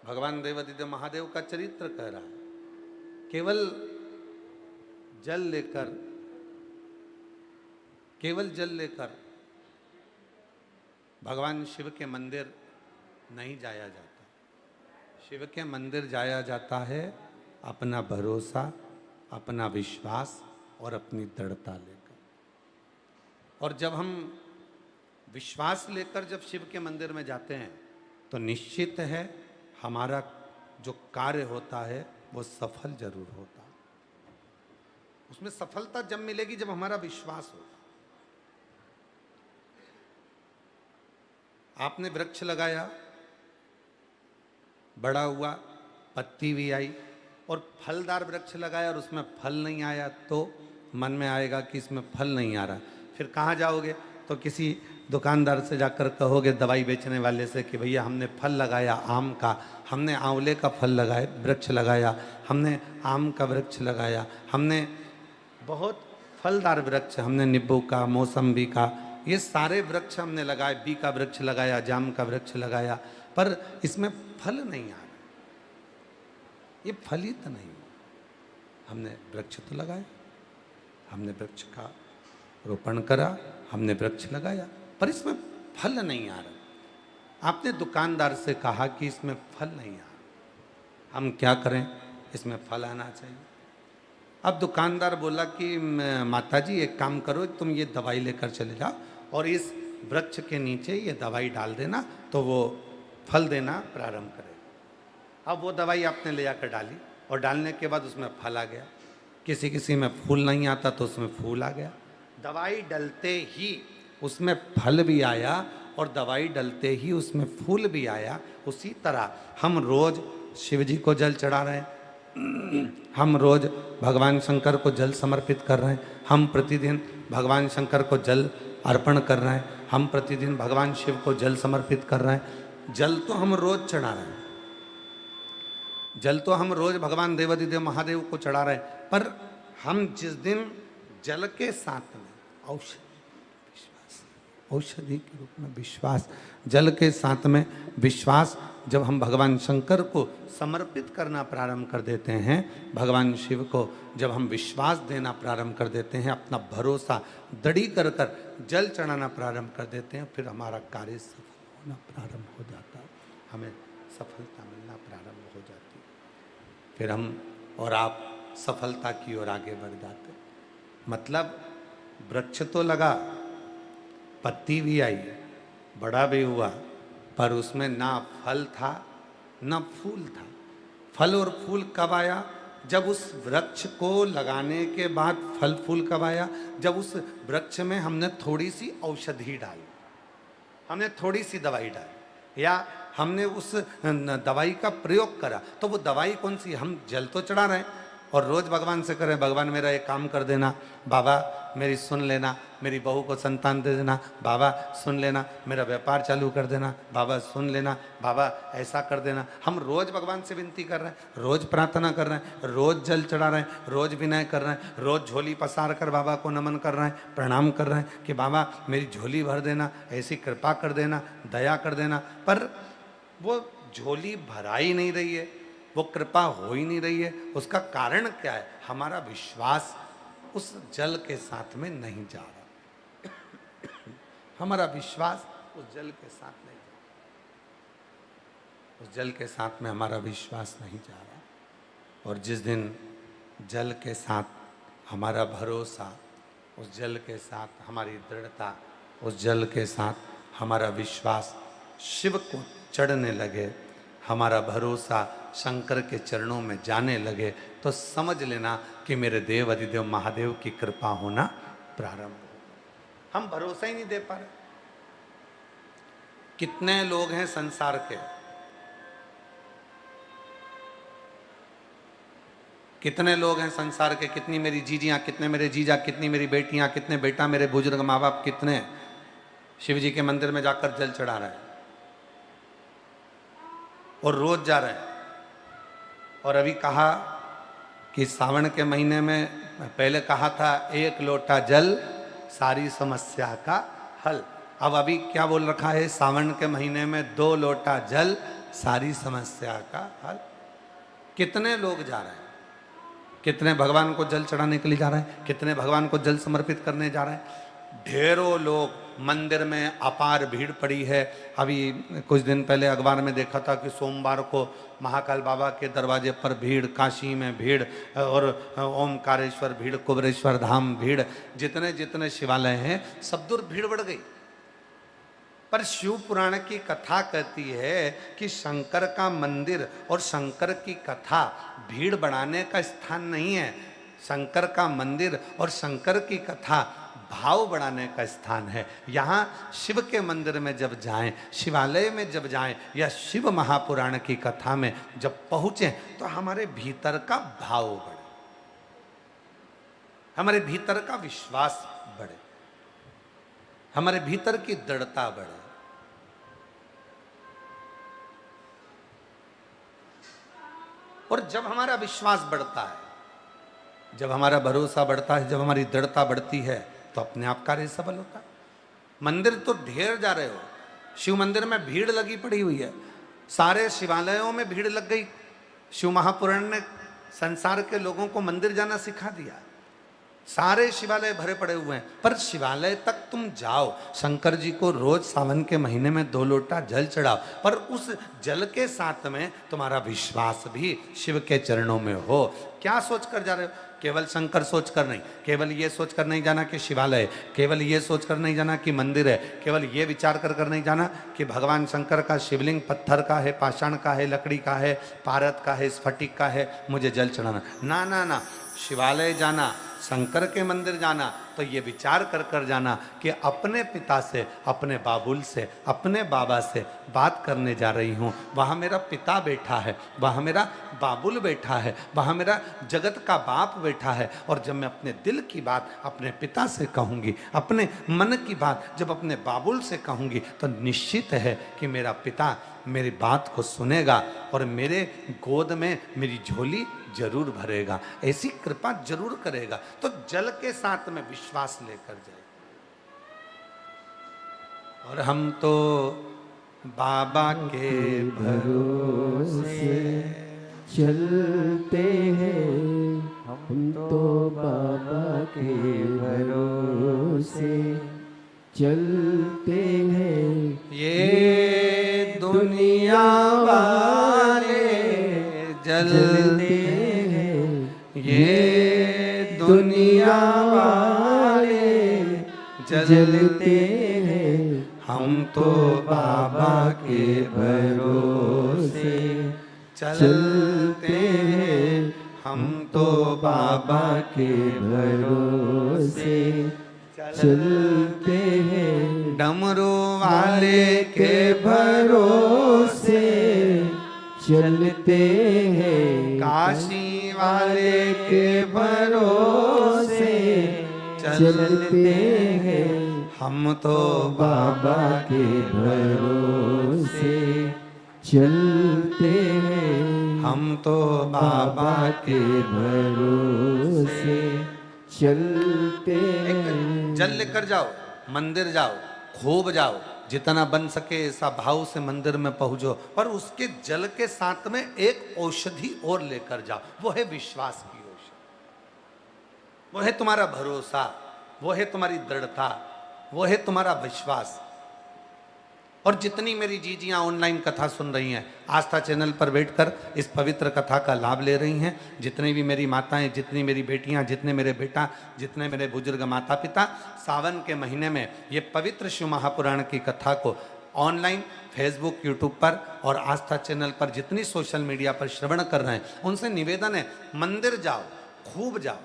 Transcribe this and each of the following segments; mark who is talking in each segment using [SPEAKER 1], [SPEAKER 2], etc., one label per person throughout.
[SPEAKER 1] भगवान देवादिदेव महादेव का चरित्र कह रहा है। केवल जल लेकर भगवान शिव के मंदिर नहीं जाया जाता। शिव के मंदिर जाया जाता है अपना भरोसा, अपना विश्वास और अपनी दृढ़ता लेकर। और जब हम विश्वास लेकर जब शिव के मंदिर में जाते हैं तो निश्चित है हमारा जो कार्य होता है वो सफल जरूर होता है। उसमें सफलता जब मिलेगी जब हमारा विश्वास होगा। आपने वृक्ष लगाया, बड़ा हुआ, पत्ती भी आई, और फलदार वृक्ष लगाया और उसमें फल नहीं आया तो मन में आएगा कि इसमें फल नहीं आ रहा। फिर कहाँ जाओगे? तो किसी दुकानदार से जाकर कहोगे, दवाई बेचने वाले से, कि भैया हमने फल लगाया आम का, हमने आंवले का फल लगाए वृक्ष लगाया, हमने आम का वृक्ष लगाया, हमने बहुत फलदार वृक्ष, हमने नींबू का, मौसम्बी का, ये सारे वृक्ष हमने लगाए, बी का वृक्ष लगाया, जाम का वृक्ष लगाया, पर इसमें फल नहीं आ रहा। ये फलित नहीं। हमने वृक्ष तो लगाया, हमने वृक्ष का रोपण करा, हमने वृक्ष लगाया, पर इसमें फल नहीं आ रहा। आपने दुकानदार से कहा कि इसमें फल नहीं आ रहा, हम क्या करें, इसमें फल आना चाहिए। अब दुकानदार बोला कि माताजी एक काम करो, तुम ये दवाई लेकर चले जाओ और इस वृक्ष के नीचे ये दवाई डाल देना तो वो फल देना प्रारंभ करेगा। अब वो दवाई आपने ले जाकर डाली और डालने के बाद उसमें फल आ गया। किसी किसी में फूल नहीं आता तो उसमें फूल आ गया। दवाई डलते ही उसमें फल भी आया और दवाई डलते ही उसमें फूल भी आया। उसी तरह हम रोज शिव जी को जल चढ़ा रहे हैं, हम रोज भगवान शंकर को जल समर्पित कर रहे हैं, हम प्रतिदिन भगवान शंकर को जल अर्पण कर रहे हैं, हम प्रतिदिन भगवान शिव को जल समर्पित कर रहे हैं। जल तो हम रोज चढ़ा रहे हैं, जल तो हम रोज भगवान देवादिदेव महादेव को चढ़ा रहे हैं, पर हम जिस दिन जल के साथ में औषधि के रूप में विश्वास, जल के साथ में विश्वास जब हम भगवान शंकर को समर्पित करना प्रारंभ कर देते हैं, भगवान शिव को जब हम विश्वास देना प्रारंभ कर देते हैं, अपना भरोसा दृढ़ी कर कर जल चढ़ाना प्रारंभ कर देते हैं, फिर हमारा कार्य सफल होना प्रारंभ हो जाता है, हमें सफलता मिलना प्रारंभ हो जाती है। फिर हम और आप सफलता की ओर आगे बढ़ जाते। मतलब वृक्ष तो लगा, पत्ती भी आई, बड़ा भी हुआ, पर उसमें ना फल था ना फूल था। फल और फूल कब आया? जब उस वृक्ष को लगाने के बाद फल फूल कब आया? जब उस वृक्ष में हमने थोड़ी सी औषधि डाली, हमने थोड़ी सी दवाई डाली, या हमने उस दवाई का प्रयोग करा। तो वो दवाई कौन सी? हम जल तो चढ़ा रहे हैं और रोज भगवान से करें, भगवान मेरा एक काम कर देना, बाबा मेरी सुन लेना, मेरी बहू को संतान दे देना, बाबा सुन लेना, मेरा व्यापार चालू कर देना, बाबा सुन लेना, बाबा ऐसा कर देना। हम रोज भगवान से विनती कर रहे हैं, रोज प्रार्थना कर रहे हैं, रोज जल चढ़ा रहे हैं, रोज विनय कर रहे हैं, रोज झोली पसार कर बाबा को नमन कर रहे हैं, प्रणाम कर रहे हैं कि बाबा मेरी झोली भर देना, ऐसी कृपा कर देना, दया कर देना। पर वो झोली भरा ही नहीं रही है, वो कृपा हो ही नहीं रही है। उसका कारण क्या है? हमारा विश्वास उस जल के साथ में नहीं जा रहा। हमारा विश्वास उस जल के साथ नहीं जा रहा, उस जल के साथ में हमारा विश्वास नहीं जा रहा। और जिस दिन जल के साथ हमारा भरोसा, उस जल के साथ हमारी दृढ़ता, उस जल के साथ हमारा विश्वास शिव को चढ़ने लगे, हमारा भरोसा शंकर के चरणों में जाने लगे, तो समझ लेना कि मेरे देव अधिदेव महादेव की कृपा होना प्रारंभ हो। हम भरोसा ही नहीं दे पा रहे। कितने लोग हैं संसार के, कितने लोग हैं संसार के, कितनी मेरी जीजियां, कितने मेरे जीजा, कितनी मेरी बेटियां, कितने बेटा मेरे बुजुर्ग माँ बाप, कितने शिव जी के मंदिर में जाकर जल चढ़ा रहे हैं और रोज जा रहे हैं। और अभी कहा कि सावन के महीने में, पहले कहा था 1 लोटा जल सारी समस्या का हल। अब अभी क्या बोल रखा है? सावन के महीने में 2 लोटा जल सारी समस्या का हल। कितने लोग जा रहे हैं, कितने भगवान को जल चढ़ाने के लिए जा रहे हैं, कितने भगवान को जल समर्पित करने जा रहे हैं। ढेरों लोग, मंदिर में अपार भीड़ पड़ी है। अभी कुछ दिन पहले अखबार में देखा था कि सोमवार को महाकाल बाबा के दरवाजे पर भीड़, काशी में भीड़ और ओमकारेश्वर भीड़, कुबेरेश्वर धाम भीड़, जितने जितने शिवालय हैं सब दूर भीड़ बढ़ गई। पर शिव पुराण की कथा कहती है कि शंकर का मंदिर और शंकर की कथा भीड़ बढ़ाने का स्थान नहीं है। शंकर का मंदिर और शंकर की कथा भाव बढ़ाने का स्थान है। यहाँ शिव के मंदिर में जब जाएं, शिवालय में जब जाएं या शिव महापुराण की कथा में जब पहुँचें तो हमारे भीतर का भाव बढ़े, हमारे भीतर का विश्वास बढ़े, हमारे भीतर की दृढ़ता बढ़े। और जब हमारा विश्वास बढ़ता है, जब हमारा भरोसा बढ़ता है, जब हमारी दृढ़ता बढ़ती है तो अपने आप कार्य सफल होता है। मंदिर तो ढेर जा रहे हो, शिव मंदिर में भीड़ लगी पड़ी हुई है, सारे शिवालयों में भीड़ लग गई। शिव महापुराण ने संसार के लोगों को मंदिर जाना सिखा दिया, सारे शिवालय भरे पड़े हुए हैं। पर शिवालय तक तुम जाओ, शंकर जी को रोज सावन के महीने में 2 लोटा जल चढ़ाओ, पर उस जल के साथ में तुम्हारा विश्वास भी शिव के चरणों में हो। क्या सोच कर जा रहे हो? केवल शंकर सोच कर नहीं, केवल ये सोच कर नहीं जाना कि शिवालय, केवल ये सोच कर नहीं जाना कि मंदिर है, केवल ये विचार कर नहीं जाना कि भगवान शंकर का शिवलिंग पत्थर का है, पाषाण का है, लकड़ी का है, पारद का है, स्फटिक का है, मुझे जल चढ़ाना। ना ना ना, शिवालय जाना, शंकर के मंदिर जाना तो ये विचार कर जाना कि अपने पिता से, अपने बाबुल से, अपने बाबा से बात करने जा रही हूँ। वहाँ मेरा पिता बैठा है, वहाँ मेरा बाबुल बैठा है, वहाँ मेरा जगत का बाप बैठा है। और जब मैं अपने दिल की बात अपने पिता से कहूँगी, अपने मन की बात जब अपने बाबुल से कहूँगी, तो निश्चित है कि मेरा पिता मेरी बात को सुनेगा और मेरे गोद में मेरी झोली जरूर भरेगा, ऐसी कृपा जरूर करेगा। तो जल के साथ में विश्वास लेकर जाए। और हम तो बाबा के भरोसे
[SPEAKER 2] चलते हैं, हम तो बाबा के भरोसे चलते हैं।
[SPEAKER 1] ये दुनिया वाले जलते हैं, ये दुनिया वाले जलते हैं, हम तो बाबा के भरोसे चलते हैं, हम तो बाबा के भरोसे
[SPEAKER 2] चलते हैं।
[SPEAKER 1] डमरू वाले के
[SPEAKER 2] भरोसे चलते हैं,
[SPEAKER 1] काशी वाले के
[SPEAKER 2] भरोसे चलते हैं।
[SPEAKER 1] हम तो
[SPEAKER 2] बाबा के भरोसे चलते हैं,
[SPEAKER 1] हम तो बाबा
[SPEAKER 2] के भरोसे चलते हैं।
[SPEAKER 1] जल लेकर जाओ, मंदिर जाओ, खूब जाओ, जितना बन सके ऐसा भाव से मंदिर में पहुंचो। पर उसके जल के साथ में एक औषधि और लेकर जाओ, वो है विश्वास की औषधि, वो है तुम्हारा भरोसा, वो है तुम्हारी दृढ़ता, वो है तुम्हारा विश्वास। और जितनी मेरी जीजियाँ ऑनलाइन कथा सुन रही हैं, आस्था चैनल पर बैठकर इस पवित्र कथा का लाभ ले रही हैं, जितनी भी मेरी माताएं, जितनी मेरी बेटियां, जितने मेरे बेटा, जितने मेरे बुजुर्ग माता पिता सावन के महीने में ये पवित्र शिव महापुराण की कथा को ऑनलाइन फेसबुक, यूट्यूब पर और आस्था चैनल पर जितनी सोशल मीडिया पर श्रवण कर रहे हैं, उनसे निवेदन है, मंदिर जाओ, खूब जाओ,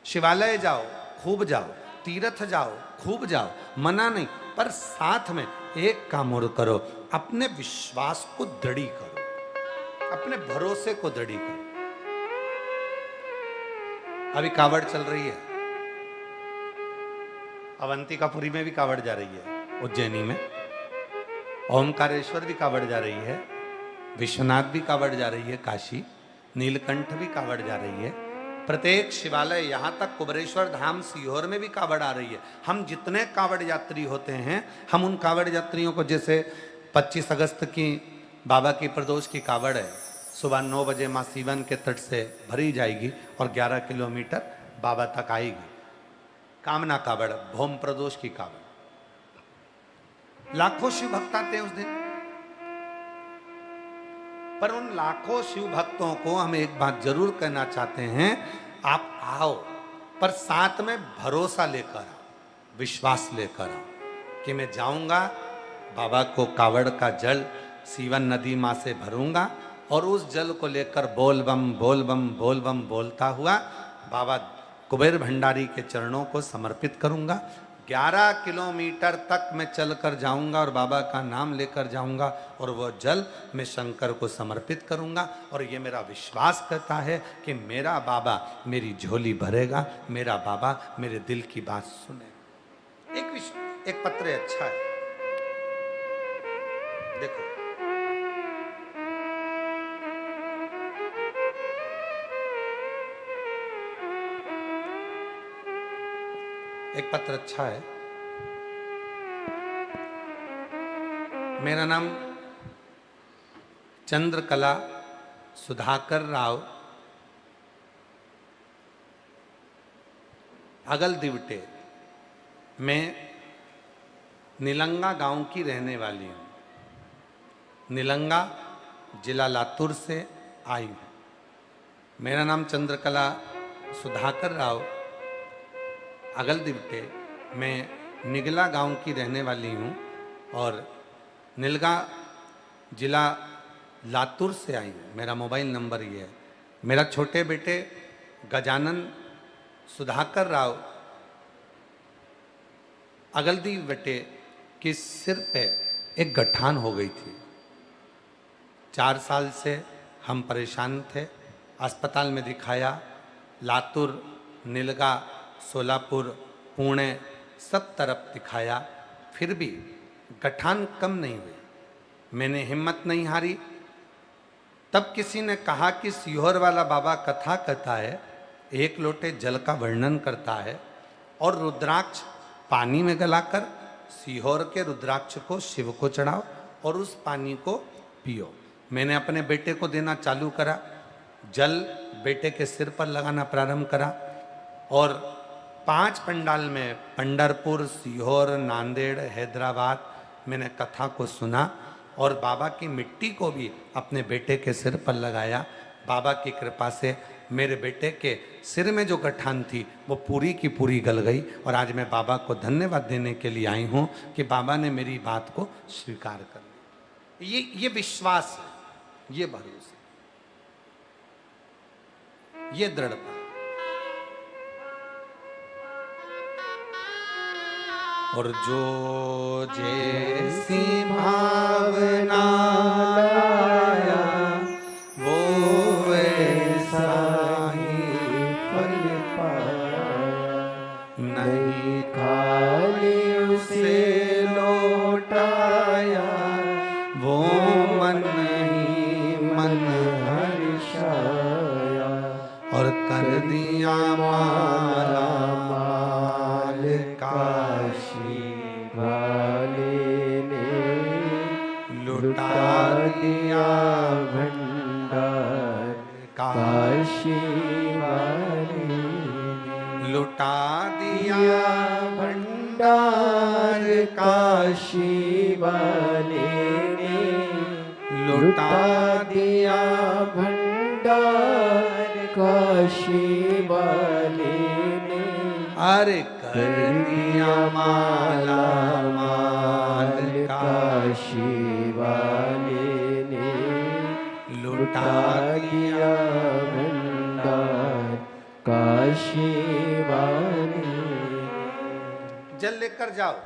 [SPEAKER 1] शिवालय जाओ, खूब जाओ, तीर्थ जाओ, खूब जाओ, मना नहीं, पर साथ में एक काम और करो, अपने विश्वास को दृढ़ करो, अपने भरोसे को दृढ़ करो। अभी कावड़ चल रही है, अवंतिकापुरी में भी कावड़ जा रही है, उज्जैनी में ओमकारेश्वर भी कावड़ जा रही है, विश्वनाथ भी कावड़ जा रही है, काशी नीलकंठ भी कावड़ जा रही है, प्रत्येक शिवालय, यहाँ तक कुबेरेश्वर धाम सीहोर में भी कावड़ आ रही है। हम जितने कावड़ यात्री होते हैं, हम उन कावड़ यात्रियों को, जैसे 25 अगस्त की बाबा की प्रदोष की कावड़ है, सुबह 9 बजे माँ सीवन के तट से भरी जाएगी और 11 किलोमीटर बाबा तक आएगी। कामना कावड़, भौम प्रदोष की कावड़। लाखों शिव भक्त आते हैं उस दिन, पर उन लाखों शिव भक्तों को हम एक बात जरूर कहना चाहते हैं, आप आओ पर साथ में भरोसा लेकर आओ, विश्वास लेकर आओ कि मैं जाऊंगा, बाबा को कावड़ का जल सीवन नदी माँ से भरूंगा और उस जल को लेकर बोल बम बोल बम बोल बम बोलता हुआ बाबा कुबेर भंडारी के चरणों को समर्पित करूंगा। 11 किलोमीटर तक मैं चलकर जाऊंगा और बाबा का नाम लेकर जाऊंगा और वो जल मैं शंकर को समर्पित करूंगा। और ये मेरा विश्वास करता है कि मेरा बाबा मेरी झोली भरेगा, मेरा बाबा मेरे दिल की बात सुने। एक पत्र अच्छा है, देखो। एक पत्र अच्छा है। मेरा नाम चंद्रकला सुधाकर राव, अगल दिवटे। मैं निलंगा गांव की रहने वाली हूँ। निलंगा जिला लातूर से आई हूँ। मेरा नाम चंद्रकला सुधाकर राव, अगल दिवटे। मैं निगला गांव की रहने वाली हूँ और निलगा जिला लातूर से आई हूँ। मेरा मोबाइल नंबर ये है। मेरा छोटे बेटे गजानन सुधाकर राव अगलदी बेटे के सिर पे एक गठान हो गई थी। 4 साल से हम परेशान थे, अस्पताल में दिखाया, लातूर, निलगा, सोलापुर, पुणे, सब तरफ दिखाया, फिर भी गठान कम नहीं हुई। मैंने हिम्मत नहीं हारी। तब किसी ने कहा कि सीहोर वाला बाबा कथा कहता है, 1 लोटे जल का वर्णन करता है और रुद्राक्ष पानी में गलाकर सीहोर के रुद्राक्ष को शिव को चढ़ाओ और उस पानी को पियो। मैंने अपने बेटे को देना चालू करा, जल बेटे के सिर पर लगाना प्रारंभ करा और 5 पंडाल में पंढरपुर, सीहोर, नांदेड़, हैदराबाद मैंने कथा को सुना और बाबा की मिट्टी को भी अपने बेटे के सिर पर लगाया। बाबा की कृपा से मेरे बेटे के सिर में जो गठान थी वो पूरी की पूरी गल गई और आज मैं बाबा को धन्यवाद देने के लिए आई हूँ कि बाबा ने मेरी बात को स्वीकार कर लिया। ये विश्वास है, ये भरोसा, ये दृढ़ता। और जो जैसी भावना लाया वो वैसा ही फल पाया। नहीं खाली उसे लौटाया, वो मन ही मन हर्षाया और कर दिया माला माल काशी वाले ने, लुटा दिया भंडार काशी वाले ने, लुटा दिया भंडार काशी वाले ने, लुटा दिया भंडार काशी वाले ने। अरे कर दिया माला माल काशी वाले ने, लुटा दिया भंडार काशी वाले ने। जल लेकर जाओ,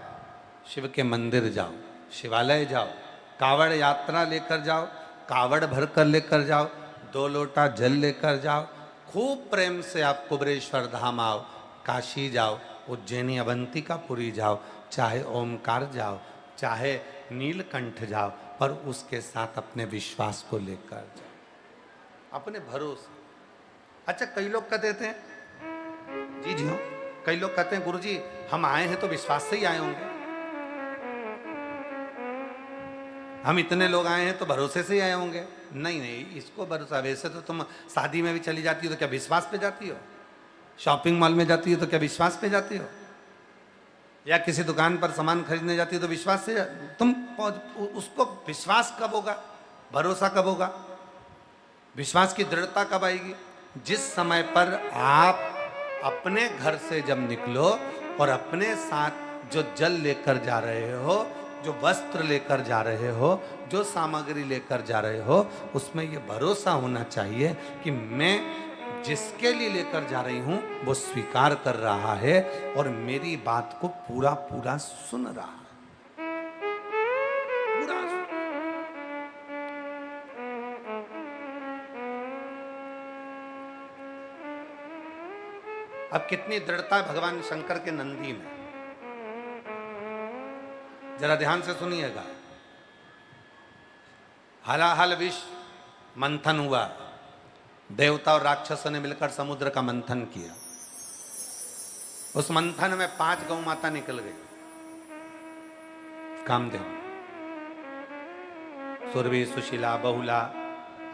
[SPEAKER 1] शिव के मंदिर जाओ, शिवालय जाओ, कावड़ यात्रा लेकर जाओ, कावड़ भरकर लेकर जाओ, 2 लोटा जल लेकर जाओ। खूब प्रेम से आप कुबरेश्वर धाम आओ, काशी जाओ, उज्जैनी अवंतिकापुरी जाओ, चाहे ओमकार जाओ, चाहे नीलकंठ जाओ, पर उसके साथ अपने विश्वास को लेकर जाओ, अपने भरोसे। अच्छा, कई लोग कहते थे, जी जी हाँ, कई लोग कहते हैं गुरुजी हम आए हैं तो विश्वास से ही आए होंगे। हम इतने लोग आए हैं तो भरोसे से ही आए होंगे। नहीं नहीं, इसको भरोसा। वैसे तो तुम शादी में भी चली जाती हो तो क्या विश्वास पे जाती हो? शॉपिंग मॉल में जाती हो तो क्या विश्वास पे जाती हो? या किसी दुकान पर सामान खरीदने जाती हो तो विश्वास से तुम उसको विश्वास कब होगा, भरोसा कब होगा, विश्वास की दृढ़ता कब आएगी? जिस समय पर आप अपने घर से जब निकलो और अपने साथ जो जल लेकर जा रहे हो, जो वस्त्र लेकर जा रहे हो, जो सामग्री लेकर जा रहे हो, उसमें ये भरोसा होना चाहिए कि मैं जिसके लिए लेकर जा रही हूं वो स्वीकार कर रहा है और मेरी बात को पूरा पूरा सुन रहा है। पूरा अब कितनी दृढ़ता है भगवान शंकर के नंदी में, जरा ध्यान से सुनिएगा। हलाहल विष मंथन हुआ, देवता और राक्षसों ने मिलकर समुद्र का मंथन किया। उस मंथन में 5 गौ माता निकल गई। कामदेव, सुरभि, सुशीला, बहुला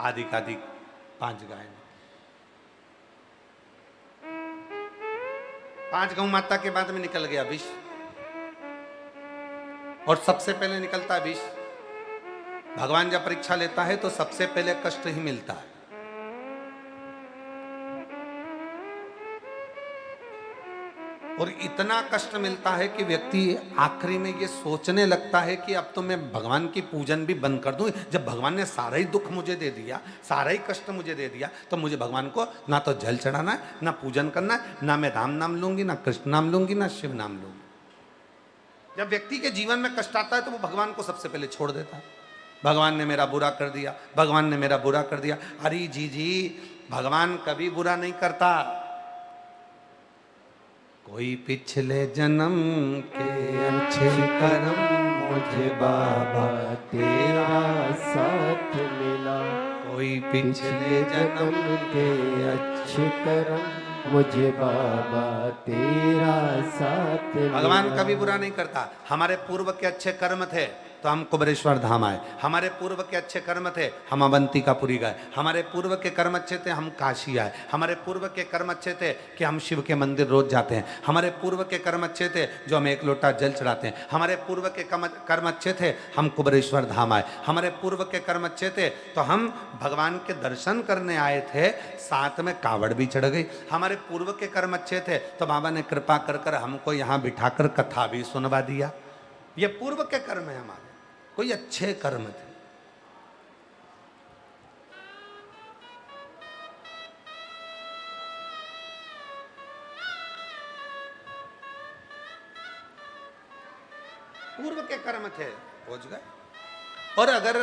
[SPEAKER 1] आदि कादि 5 गायें। 5 गौ माता के बाद में निकल गया विष, और सबसे पहले निकलता है विष। भगवान जब परीक्षा लेता है तो सबसे पहले कष्ट ही मिलता है। और इतना कष्ट मिलता है कि व्यक्ति आखिरी में ये सोचने लगता है कि अब तो मैं भगवान की पूजन भी बंद कर दूं। जब भगवान ने सारा ही दुख मुझे दे दिया, सारा ही कष्ट मुझे दे दिया, तो मुझे भगवान को ना तो जल चढ़ाना है, ना पूजन करना है, ना मैं राम नाम लूंगी, ना कृष्ण नाम लूंगी, ना शिव नाम लूंगी। जब व्यक्ति के जीवन में कष्ट आता है तो वो भगवान को सबसे पहले छोड़ देता है। भगवान ने मेरा बुरा कर दिया, भगवान ने मेरा बुरा कर दिया। अरे जी, भगवान कभी बुरा नहीं करता। कोई पिछले जन्म के अच्छे कर्म
[SPEAKER 2] मुझे बाबा तेरा साथ मिला,
[SPEAKER 1] कोई पिछले जन्म
[SPEAKER 2] के अच्छे कर्म मुझे बाबा तेरा साथ मिला।
[SPEAKER 1] भगवान कभी बुरा नहीं करता। हमारे पूर्व के अच्छे कर्म थे तो हम कुबरेश्वर धाम आए, हमारे पूर्व के अच्छे कर्म थे हम अवंतिकापुरी गए, हमारे पूर्व के कर्म अच्छे थे हम काशी आए, हमारे पूर्व के कर्म अच्छे थे कि हम शिव के मंदिर रोज जाते हैं, हमारे पूर्व के कर्म अच्छे थे जो हम 1 लोटा जल चढ़ाते हैं, हमारे पूर्व के कर्म अच्छे थे हम कुबरेश्वर धाम आए, हमारे पूर्व के कर्म अच्छे थे तो हम भगवान के दर्शन करने आए थे, साथ में कावड़ भी चढ़ गई। हमारे पूर्व के कर्म अच्छे थे तो बाबा ने कृपा कर कर हमको यहाँ बिठाकर कथा भी सुनवा दिया। ये पूर्व के कर्म है हमारे, कोई अच्छे कर्म थे। पूर्व के कर्म थे, पहुंच गए। और अगर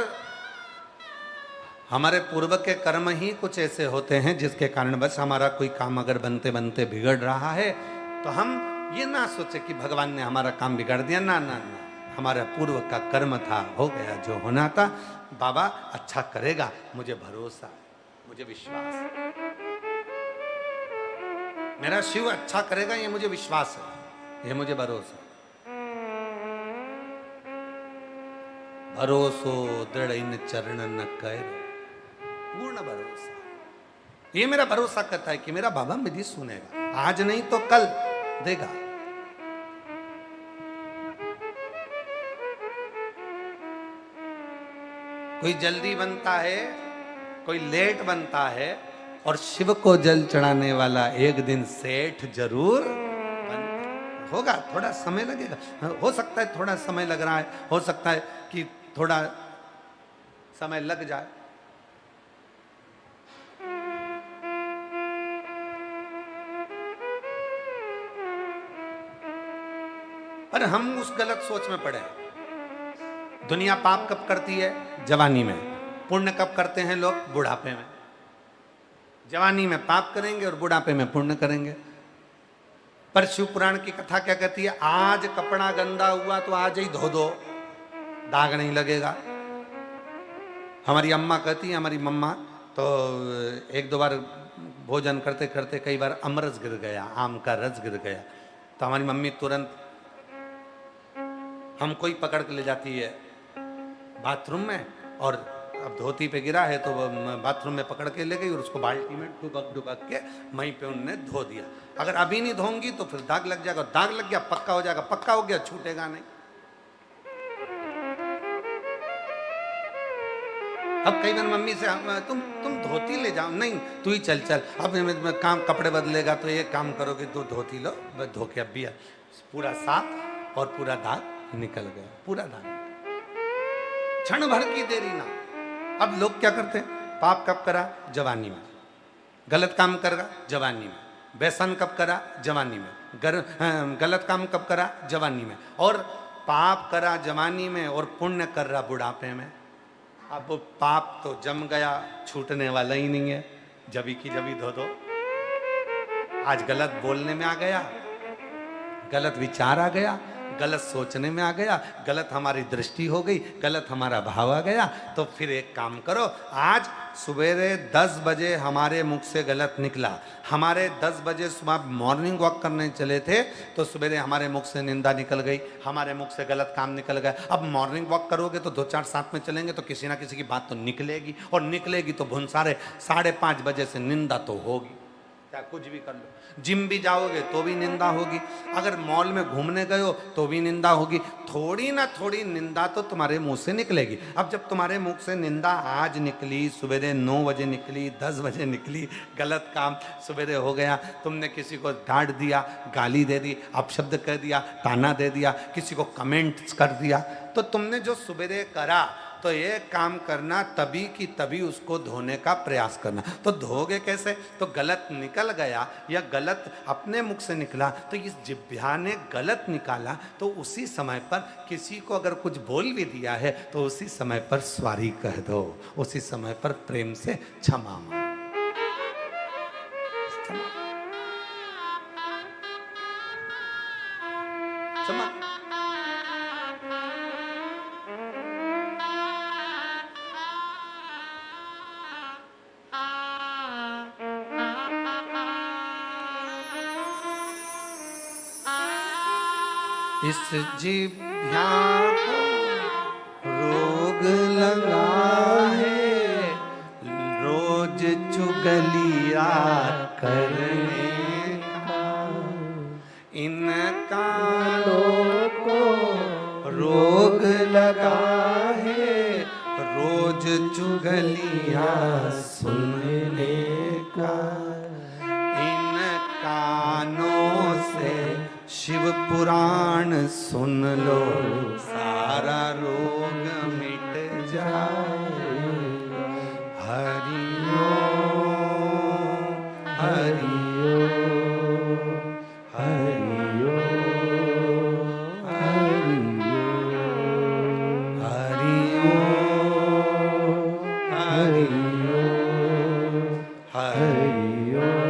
[SPEAKER 1] हमारे पूर्व के कर्म ही कुछ ऐसे होते हैं जिसके कारण बस हमारा कोई काम अगर बनते बनते बिगड़ रहा है तो हम ये ना सोचे कि भगवान ने हमारा काम बिगाड़ दिया। ना ना ना, हमारा पूर्व का कर्म था, हो गया जो होना था। बाबा अच्छा करेगा, मुझे भरोसा, मुझे विश्वास, मेरा शिव अच्छा करेगा, ये मुझे विश्वास है, ये मुझे भरोसा। भरोसो दृढ़ इन चरण न कैरो, पूर्ण भरोसा। ये मेरा भरोसा करता है कि मेरा बाबा मेरी सुनेगा, आज नहीं तो कल देगा। कोई जल्दी बनता है, कोई लेट बनता है, और शिव को जल चढ़ाने वाला एक दिन सेठ जरूर होगा। थोड़ा समय लगेगा, हो सकता है थोड़ा समय लग रहा है, हो सकता है कि थोड़ा समय लग जाए, पर हम उस गलत सोच में पड़े। दुनिया पाप कब करती है? जवानी में। पुण्य कब करते हैं लोग? बुढ़ापे में। जवानी में पाप करेंगे और बुढ़ापे में पुण्य करेंगे। पर शिव पुराण की कथा क्या कहती है? आज कपड़ा गंदा हुआ तो आज ही धो दो, दाग नहीं लगेगा। हमारी अम्मा कहती है, हमारी मम्मा तो 1-2 बार भोजन करते करते कई बार अमरस गिर गया, आम का रस गिर गया, तो हमारी मम्मी तुरंत हमको ही पकड़ के ले जाती है, बाथरूम में, और अब धोती पे गिरा है तो वो बाथरूम में पकड़ के ले गई और उसको बाल्टी में डुबक डुबक के वहीं पे उनने धो दिया। अगर अभी नहीं धोंगी तो फिर दाग लग जाएगा, दाग लग गया पक्का हो जाएगा, पक्का हो गया छूटेगा नहीं। अब कई बार मम्मी से तुम धोती ले जाओ, नहीं तू ही चल चल, अब काम कपड़े बदलेगा तो ये काम करोगे, तो धोती लो, धो के अब भी पूरा साफ और पूरा दाग निकल गया, पूरा दाग, क्षण भर की देरी ना। अब लोग क्या करते हैं, पाप कब करा, जवानी में, गलत काम करेगा जवानी में, व्यसन कब करा, जवानी में, गलत काम कब करा, जवानी में, और पाप करा जवानी में और पुण्य कर रहा बुढ़ापे में। अब वो पाप तो जम गया, छूटने वाला ही नहीं है, जबी की जबी धो दो। आज गलत बोलने में आ गया, गलत विचार आ गया, गलत सोचने में आ गया, गलत हमारी दृष्टि हो गई, गलत हमारा भाव आ गया। तो फिर एक काम करो, आज सवेरे 10 बजे हमारे मुख से गलत निकला, हमारे 10 बजे सुबह मॉर्निंग वॉक करने चले थे तो सवेरे हमारे मुख से निंदा निकल गई, हमारे मुख से गलत काम निकल गया। अब मॉर्निंग वॉक करोगे तो 2-4 साथ में चलेंगे तो किसी ना किसी की बात तो निकलेगी, और निकलेगी तो भुनसारे 5:30 बजे से निंदा तो होगी, क्या कुछ भी कर लो। जिम भी जाओगे तो भी निंदा होगी, अगर मॉल में घूमने गए हो तो भी निंदा होगी, थोड़ी ना थोड़ी निंदा तो तुम्हारे मुंह से निकलेगी। अब जब तुम्हारे मुख से निंदा आज निकली, सवेरे 9 बजे निकली, 10 बजे निकली, गलत काम सवेरे हो गया, तुमने किसी को डांट दिया, गाली दे दी, अपशब्द कह दिया, ताना दे दिया, किसी को कमेंट्स कर दिया, तो तुमने जो सवेरे करा तो ये काम करना तभी की तभी उसको धोने का प्रयास करना। तो धोगे कैसे, तो गलत निकल गया या गलत अपने मुख से निकला, तो इस जिह्वा ने गलत निकाला, तो उसी समय पर किसी को अगर कुछ बोल भी दिया है तो उसी समय पर सॉरी कह दो, उसी समय पर प्रेम से क्षमा मांगो। क्षमा इस जिह्वा को रोग लगा है, रोज चुगलिया करने का, इन कानों को रोग लगा है, रोज चुगलिया सुनने का, इन कानों से शिव पुराण सुन लो, सारा रोग मिट जाए। हरि ओम, हरि ओम, हरि ओम, हरि ओम, हरि ओम, हरि ओम।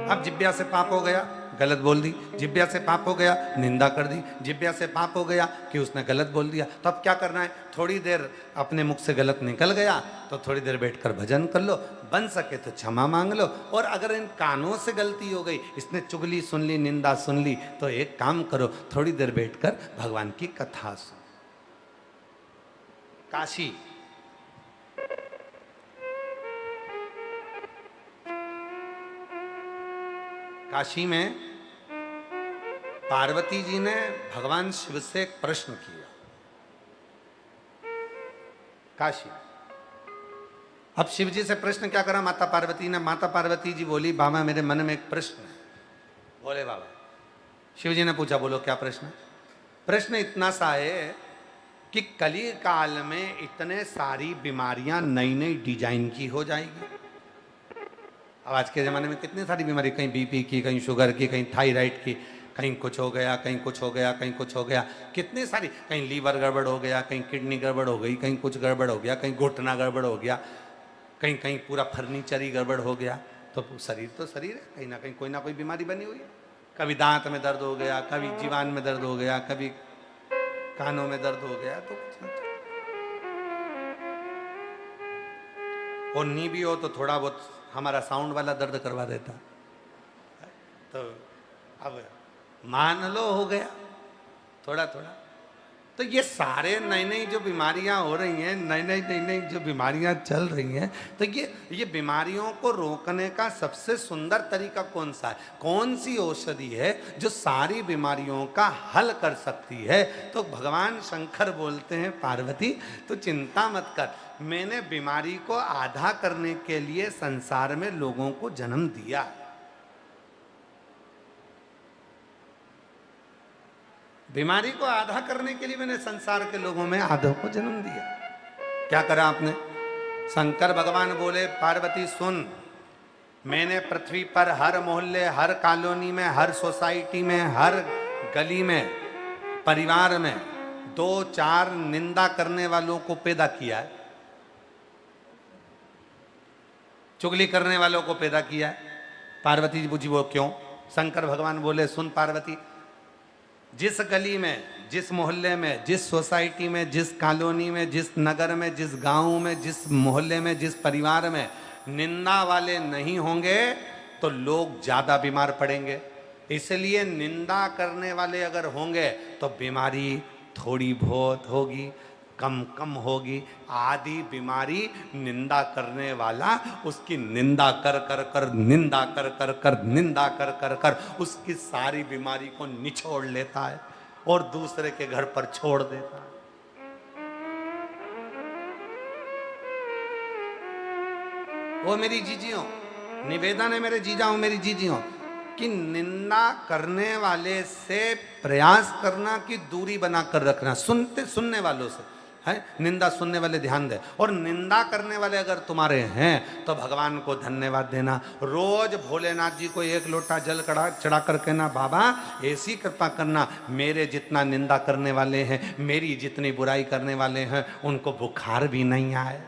[SPEAKER 1] अब जिब्या से पाप हो गया, गलत बोल दी, जिब्या से पाप हो गया, निंदा कर दी, जिब्या से पाप हो गया कि उसने गलत बोल दिया, तो अब क्या करना है, थोड़ी देर अपने मुख से गलत निकल गया तो थोड़ी देर बैठकर भजन कर लो, बन सके तो क्षमा मांग लो। और अगर इन कानों से गलती हो गई, इसने चुगली सुन ली, निंदा सुन ली, तो एक काम करो, थोड़ी देर बैठकर भगवान की कथा सुनो। काशी, काशी में पार्वती जी ने भगवान शिव से एक प्रश्न किया। काशी, अब शिव जी से प्रश्न क्या करा माता पार्वती ने, माता पार्वती जी बोली, बाबा मेरे मन में एक प्रश्न है। बोले बाबा, शिव जी ने पूछा, बोलो क्या प्रश्न है। प्रश्न इतना सा है कि कली काल में इतने सारी बीमारियां नई नई डिजाइन की हो जाएगी। अब आज के ज़माने में कितनी सारी बीमारी, कहीं बीपी की, कहीं शुगर की, कहीं थायराइड की, कहीं कुछ हो गया, कहीं कुछ हो गया, कहीं कुछ हो गया, कितनी सारी, कहीं लीवर गड़बड़ हो गया, कहीं किडनी गड़बड़ हो गई, कहीं कुछ गड़बड़ हो गया, कहीं घुटना गड़बड़ हो गया, कहीं कहीं पूरा फर्नीचर ही गड़बड़ हो गया। तो शरीर तो शरीर है, कहीं ना कोई बीमारी बनी हुई है। कभी दांत में दर्द हो गया, कभी जीवान में दर्द हो गया, कभी कानों में दर्द हो गया, तो और नी भी हो तो थोड़ा बहुत हमारा साउंड वाला दर्द करवा देता। तो अब मान लो हो गया थोड़ा थोड़ा, तो ये सारे नई नई जो बीमारियां हो रही हैं, नई नई जो बीमारियां चल रही हैं, तो ये बीमारियों को रोकने का सबसे सुंदर तरीका कौन सा है? कौन सी औषधि है जो सारी बीमारियों का हल कर सकती है? तो भगवान शंकर बोलते हैं, पार्वती तो चिंता मत कर, मैंने बीमारी को आधा करने के लिए संसार में लोगों को जन्म दिया। बीमारी को आधा करने के लिए मैंने संसार के लोगों में आधों को जन्म दिया। क्या करा आपने? शंकर भगवान बोले, पार्वती सुन, मैंने पृथ्वी पर हर मोहल्ले, हर कॉलोनी में, हर सोसाइटी में, हर गली में, परिवार में 2-4 निंदा करने वालों को पैदा किया है, चुगली करने वालों को पैदा किया है। पार्वती जी पूछी वो क्यों? शंकर भगवान बोले, सुन पार्वती, जिस गली में, जिस मोहल्ले में, जिस सोसाइटी में, जिस कॉलोनी में, जिस नगर में, जिस गांव में, जिस मोहल्ले में, जिस परिवार में निंदा वाले नहीं होंगे तो लोग ज्यादा बीमार पड़ेंगे। इसलिए निंदा करने वाले अगर होंगे तो बीमारी थोड़ी बहुत होगी, कम होगी। आधी बीमारी निंदा करने वाला उसकी निंदा कर कर कर निंदा कर कर कर निंदा कर कर कर उसकी सारी बीमारी को निचोड़ लेता है और दूसरे के घर पर छोड़ देता है। वो मेरी जीजियों, निवेदन है मेरे जीजाओं, मेरी जीजियों, कि निंदा करने वाले से प्रयास करना कि दूरी बनाकर रखना। सुनने वालों से है, निंदा सुनने वाले ध्यान दे, और निंदा करने वाले अगर तुम्हारे हैं तो भगवान को धन्यवाद देना। रोज भोलेनाथ जी को 1 लोटा जल चढ़ा कर कहना, बाबा ऐसी कृपा करना, मेरे जितना निंदा करने वाले हैं, मेरी जितनी बुराई करने वाले हैं, उनको बुखार भी नहीं आए।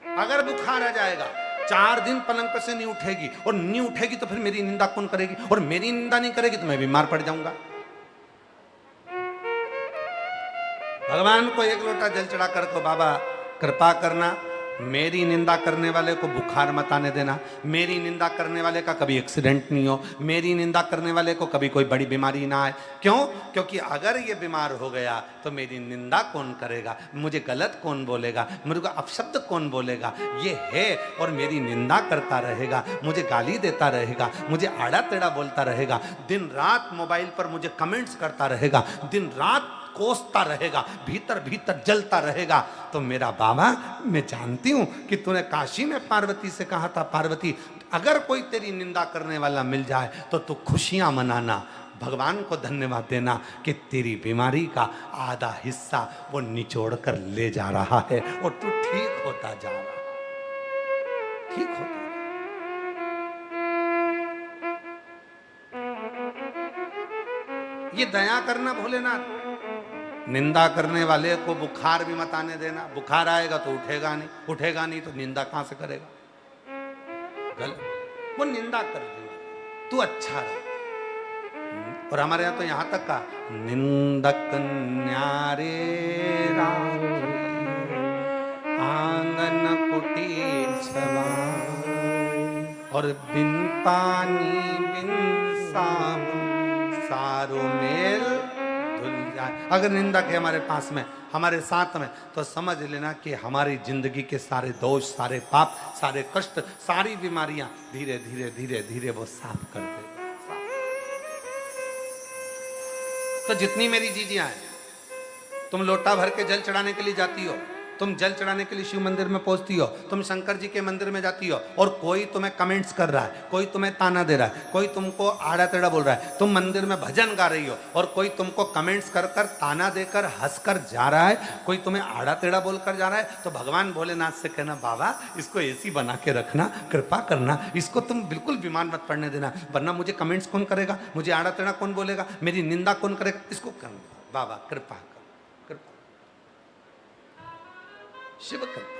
[SPEAKER 1] अगर बुखार आ जाएगा, 4 दिन पलंग पर से नहीं उठेगी, और नहीं उठेगी तो फिर मेरी निंदा कौन करेगी? और मेरी निंदा नहीं करेगी तो मैं बीमार पड़ जाऊंगा। भगवान को 1 लोटा जल चढ़ा कर को, बाबा कृपा करना, मेरी निंदा करने वाले को बुखार मत आने देना, मेरी निंदा करने वाले का कभी एक्सीडेंट नहीं हो, मेरी निंदा करने वाले को कभी कोई बड़ी बीमारी ना आए। क्यों? क्योंकि अगर ये बीमार हो गया तो मेरी निंदा कौन करेगा, मुझे गलत कौन बोलेगा, मेरे को अपशब्द कौन बोलेगा? ये है, और मेरी निंदा करता रहेगा, मुझे गाली देता रहेगा, मुझे आड़ा टेढ़ा बोलता रहेगा, दिन रात मोबाइल पर मुझे कमेंट्स करता रहेगा, दिन रात कोसता रहेगा, भीतर भीतर जलता रहेगा, तो मेरा बाबा, मैं जानती हूं कि तूने काशी में पार्वती से कहा था, पार्वती अगर कोई तेरी निंदा करने वाला मिल जाए तो तू खुशियां मनाना, भगवान को धन्यवाद देना कि तेरी बीमारी का आधा हिस्सा वो निचोड़ कर ले जा रहा है और तू ठीक होता जा रहा है, ठीक होता। ये दया करना भोलेनाथ। निंदा करने वाले को बुखार भी मत आने देना, बुखार आएगा तो उठेगा नहीं, उठेगा नहीं तो निंदा कहां से करेगा? गलत, वो निंदा कर देगा, तू अच्छा रह। और हमारे यहां तो यहां तक का, निंदक न्यारे आंगन कुटीर छवाए, और बिन पानी बिन साबुन सारो मेल धुल जाए। अगर निंदक है हमारे पास में, हमारे साथ में, तो समझ लेना कि हमारी जिंदगी के सारे दोष, सारे पाप, सारे कष्ट, सारी बीमारियां धीरे धीरे धीरे धीरे वो साफ कर देगा। तो जितनी मेरी जीजियां हैं, तुम लोटा भर के जल चढ़ाने के लिए जाती हो, तुम जल चढ़ाने के लिए शिव मंदिर में पहुंचती हो, तुम शंकर जी के मंदिर में जाती हो, और कोई तुम्हें कमेंट्स कर रहा है, कोई तुम्हें ताना दे रहा है, कोई तुमको आड़ा टेढ़ा बोल रहा है, तुम मंदिर में भजन गा रही हो और कोई तुमको कमेंट्स कर कर, ताना देकर, हंसकर जा रहा है, कोई तुम्हें आड़ा टेढ़ा बोलकर जा रहा है, तो भगवान भोलेनाथ से कहना, बाबा इसको ऐसी बना के रखना, कृपा करना, इसको तुम बिल्कुल बीमार मत पड़ने देना, वरना मुझे कमेंट्स कौन करेगा, मुझे आड़ा टेढ़ा कौन बोलेगा, मेरी निंदा कौन करेगा, इसको करना, बाबा कृपा कर, कृपा, शिव कृपा।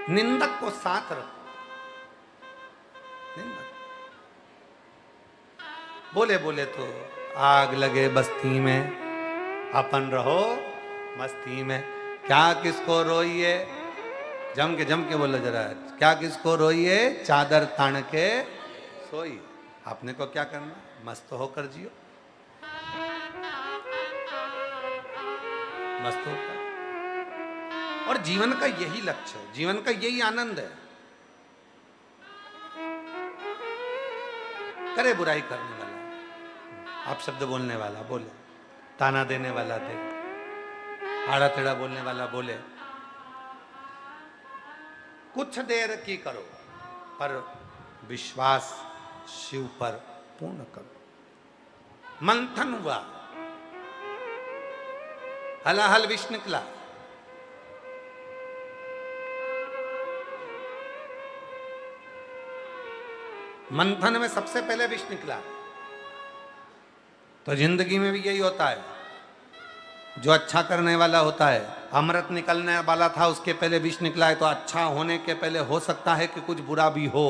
[SPEAKER 1] निंदक को साथ रखो, निंदक बोले बोले तो आग लगे बस्ती में, अपन रहो मस्ती में, क्या किसको रोइए, जम के बोलो जरा, क्या किसको रोइए, चादर तान के सोइए। आपने को क्या करना, मस्त होकर जियो, मस्त होकर। और जीवन का यही लक्ष्य है, जीवन का यही आनंद है। करे बुराई करने वाला, आप शब्द बोलने वाला बोले, ताना देने वाला दे, आड़ा टेढ़ा बोलने वाला बोले, कुछ देर की करो पर विश्वास शिव पर पूर्ण करो। मंथन हुआ, हलाहल विष निकला, मंथन में सबसे पहले विष निकला। तो जिंदगी में भी यही होता है, जो अच्छा करने वाला होता है, अमृत निकलने वाला था उसके पहले विष निकला है, तो अच्छा होने के पहले हो सकता है कि कुछ बुरा भी हो।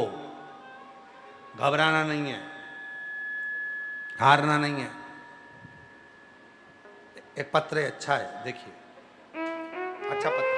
[SPEAKER 1] घबराना नहीं है, हारना नहीं है। एक पत्र अच्छा है, देखिए, अच्छा पत्र।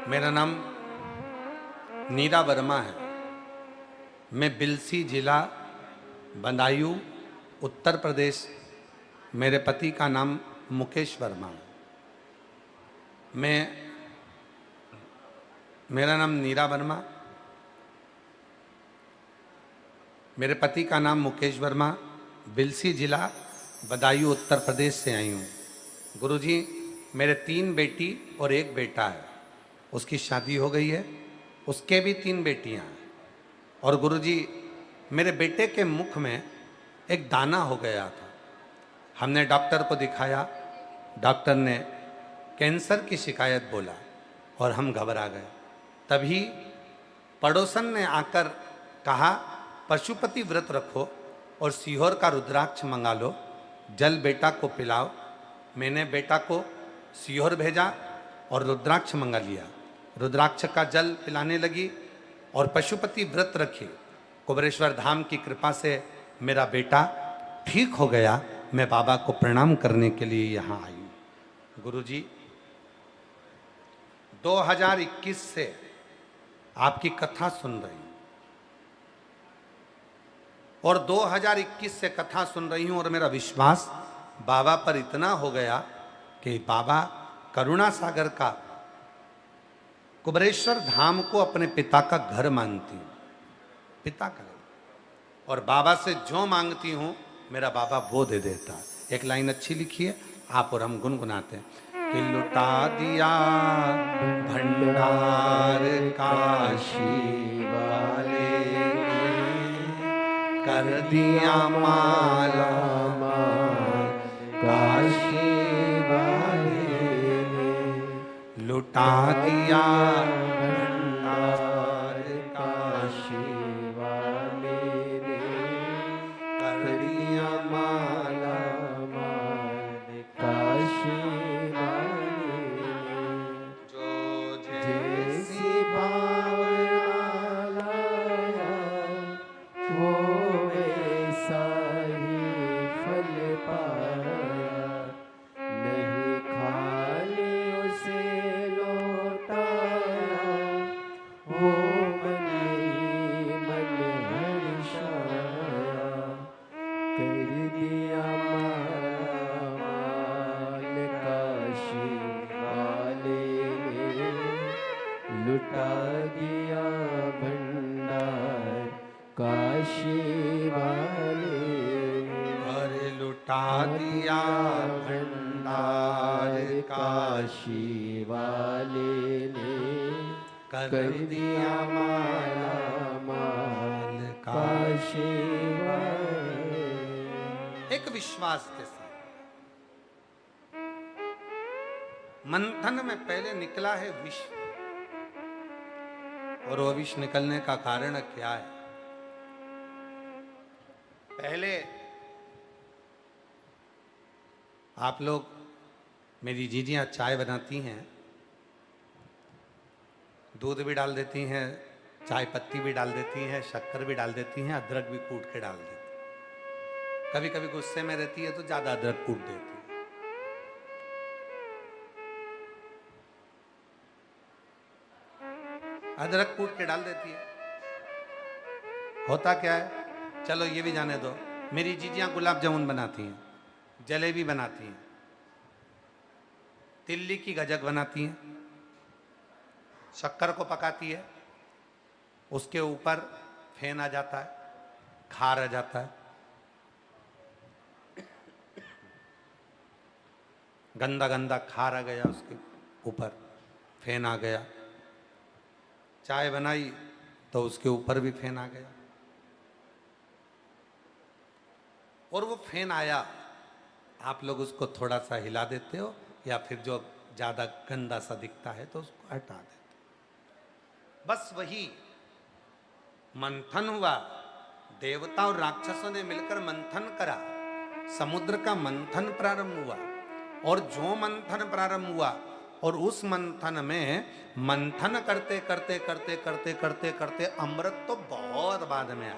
[SPEAKER 1] मेरा नाम नीरा वर्मा है। मैं बिलसी जिला बदायूं उत्तर प्रदेश। मेरे पति का नाम मुकेश वर्मा है। मेरा नाम नीरा वर्मा, मेरे पति का नाम मुकेश वर्मा, बिलसी जिला बदायूं उत्तर प्रदेश से आई हूँ। गुरुजी, मेरे 3 बेटी और 1 बेटा है। उसकी शादी हो गई है, उसके भी 3 बेटियां हैं। और गुरुजी, मेरे बेटे के मुख में एक दाना हो गया था। हमने डॉक्टर को दिखाया, डॉक्टर ने कैंसर की शिकायत बोला और हम घबरा गए। तभी पड़ोसन ने आकर कहा, पशुपति व्रत रखो और सीहोर का रुद्राक्ष मंगा लो, जल बेटा को पिलाओ। मैंने बेटा को सीहोर भेजा और रुद्राक्ष मंगा लिया। रुद्राक्ष का जल पिलाने लगी और पशुपति व्रत रखी। कुबेरेश्वर धाम की कृपा से मेरा बेटा ठीक हो गया। मैं बाबा को प्रणाम करने के लिए यहाँ आई हूँ। गुरुजी, 2021 से आपकी कथा सुन रही हूँ और 2021 से कथा सुन रही हूँ और मेरा विश्वास बाबा पर इतना हो गया कि बाबा करुणा सागर का कुबेरेश्वर धाम को अपने पिता का घर मानती हूँ, पिता का। और बाबा से जो मांगती हूँ मेरा बाबा वो दे देता। एक लाइन अच्छी लिखी है, आप और हम गुनगुनाते हैं कि लुटा दिया भंडार काशी वाले ने, कर दिया माला माल काशी वाले ने, लुटा दिया भंडार काशी वाले ने, कर दिया माला माल
[SPEAKER 2] काशी वाले
[SPEAKER 1] जो
[SPEAKER 2] जैसी भावना लाया वो वैसा ही फल पाया। नहीं खाली उसे लौटाया, वो मन ही मन हर्षाया। कर दिया माला माल काशी वाले ने, लुटा दिया भंडार काशी वाले ने।
[SPEAKER 1] अरे लुटा दिया भंडार
[SPEAKER 2] काशी वाले ने, कर दिया माला माल काशी वाले
[SPEAKER 1] विश्वास के साथ। मंथन में पहले निकला है विष, और वो विष निकलने का कारण क्या है? पहले आप लोग, मेरी जीजियां चाय बनाती हैं, दूध भी डाल देती हैं, चाय पत्ती भी डाल देती हैं, शक्कर भी डाल देती हैं, अदरक भी कूट के डाल देती हैं। कभी कभी गुस्से में रहती है तो ज्यादा अदरक कूट देती है। अदरक कूट के डाल देती है। होता क्या है, चलो ये भी जाने दो। मेरी जीजियां गुलाब जामुन बनाती हैं, जलेबी बनाती हैं, तिल्ली की गजक बनाती हैं, शक्कर को पकाती है, उसके ऊपर फेन आ जाता है, खार आ जाता है, गंदा गंदा खार आ गया, उसके ऊपर फेन आ गया। चाय बनाई तो उसके ऊपर भी फेन आ गया, और वो फेन आया, आप लोग उसको थोड़ा सा हिला देते हो, या फिर जो ज्यादा गंदा सा दिखता है तो उसको हटा देते हो। बस वही मंथन हुआ, देवता और राक्षसों ने मिलकर मंथन करा, समुद्र का मंथन प्रारंभ हुआ। और जो मंथन प्रारंभ हुआ, और उस मंथन में मंथन करते करते करते करते करते करते अमृत तो बहुत बाद में आया,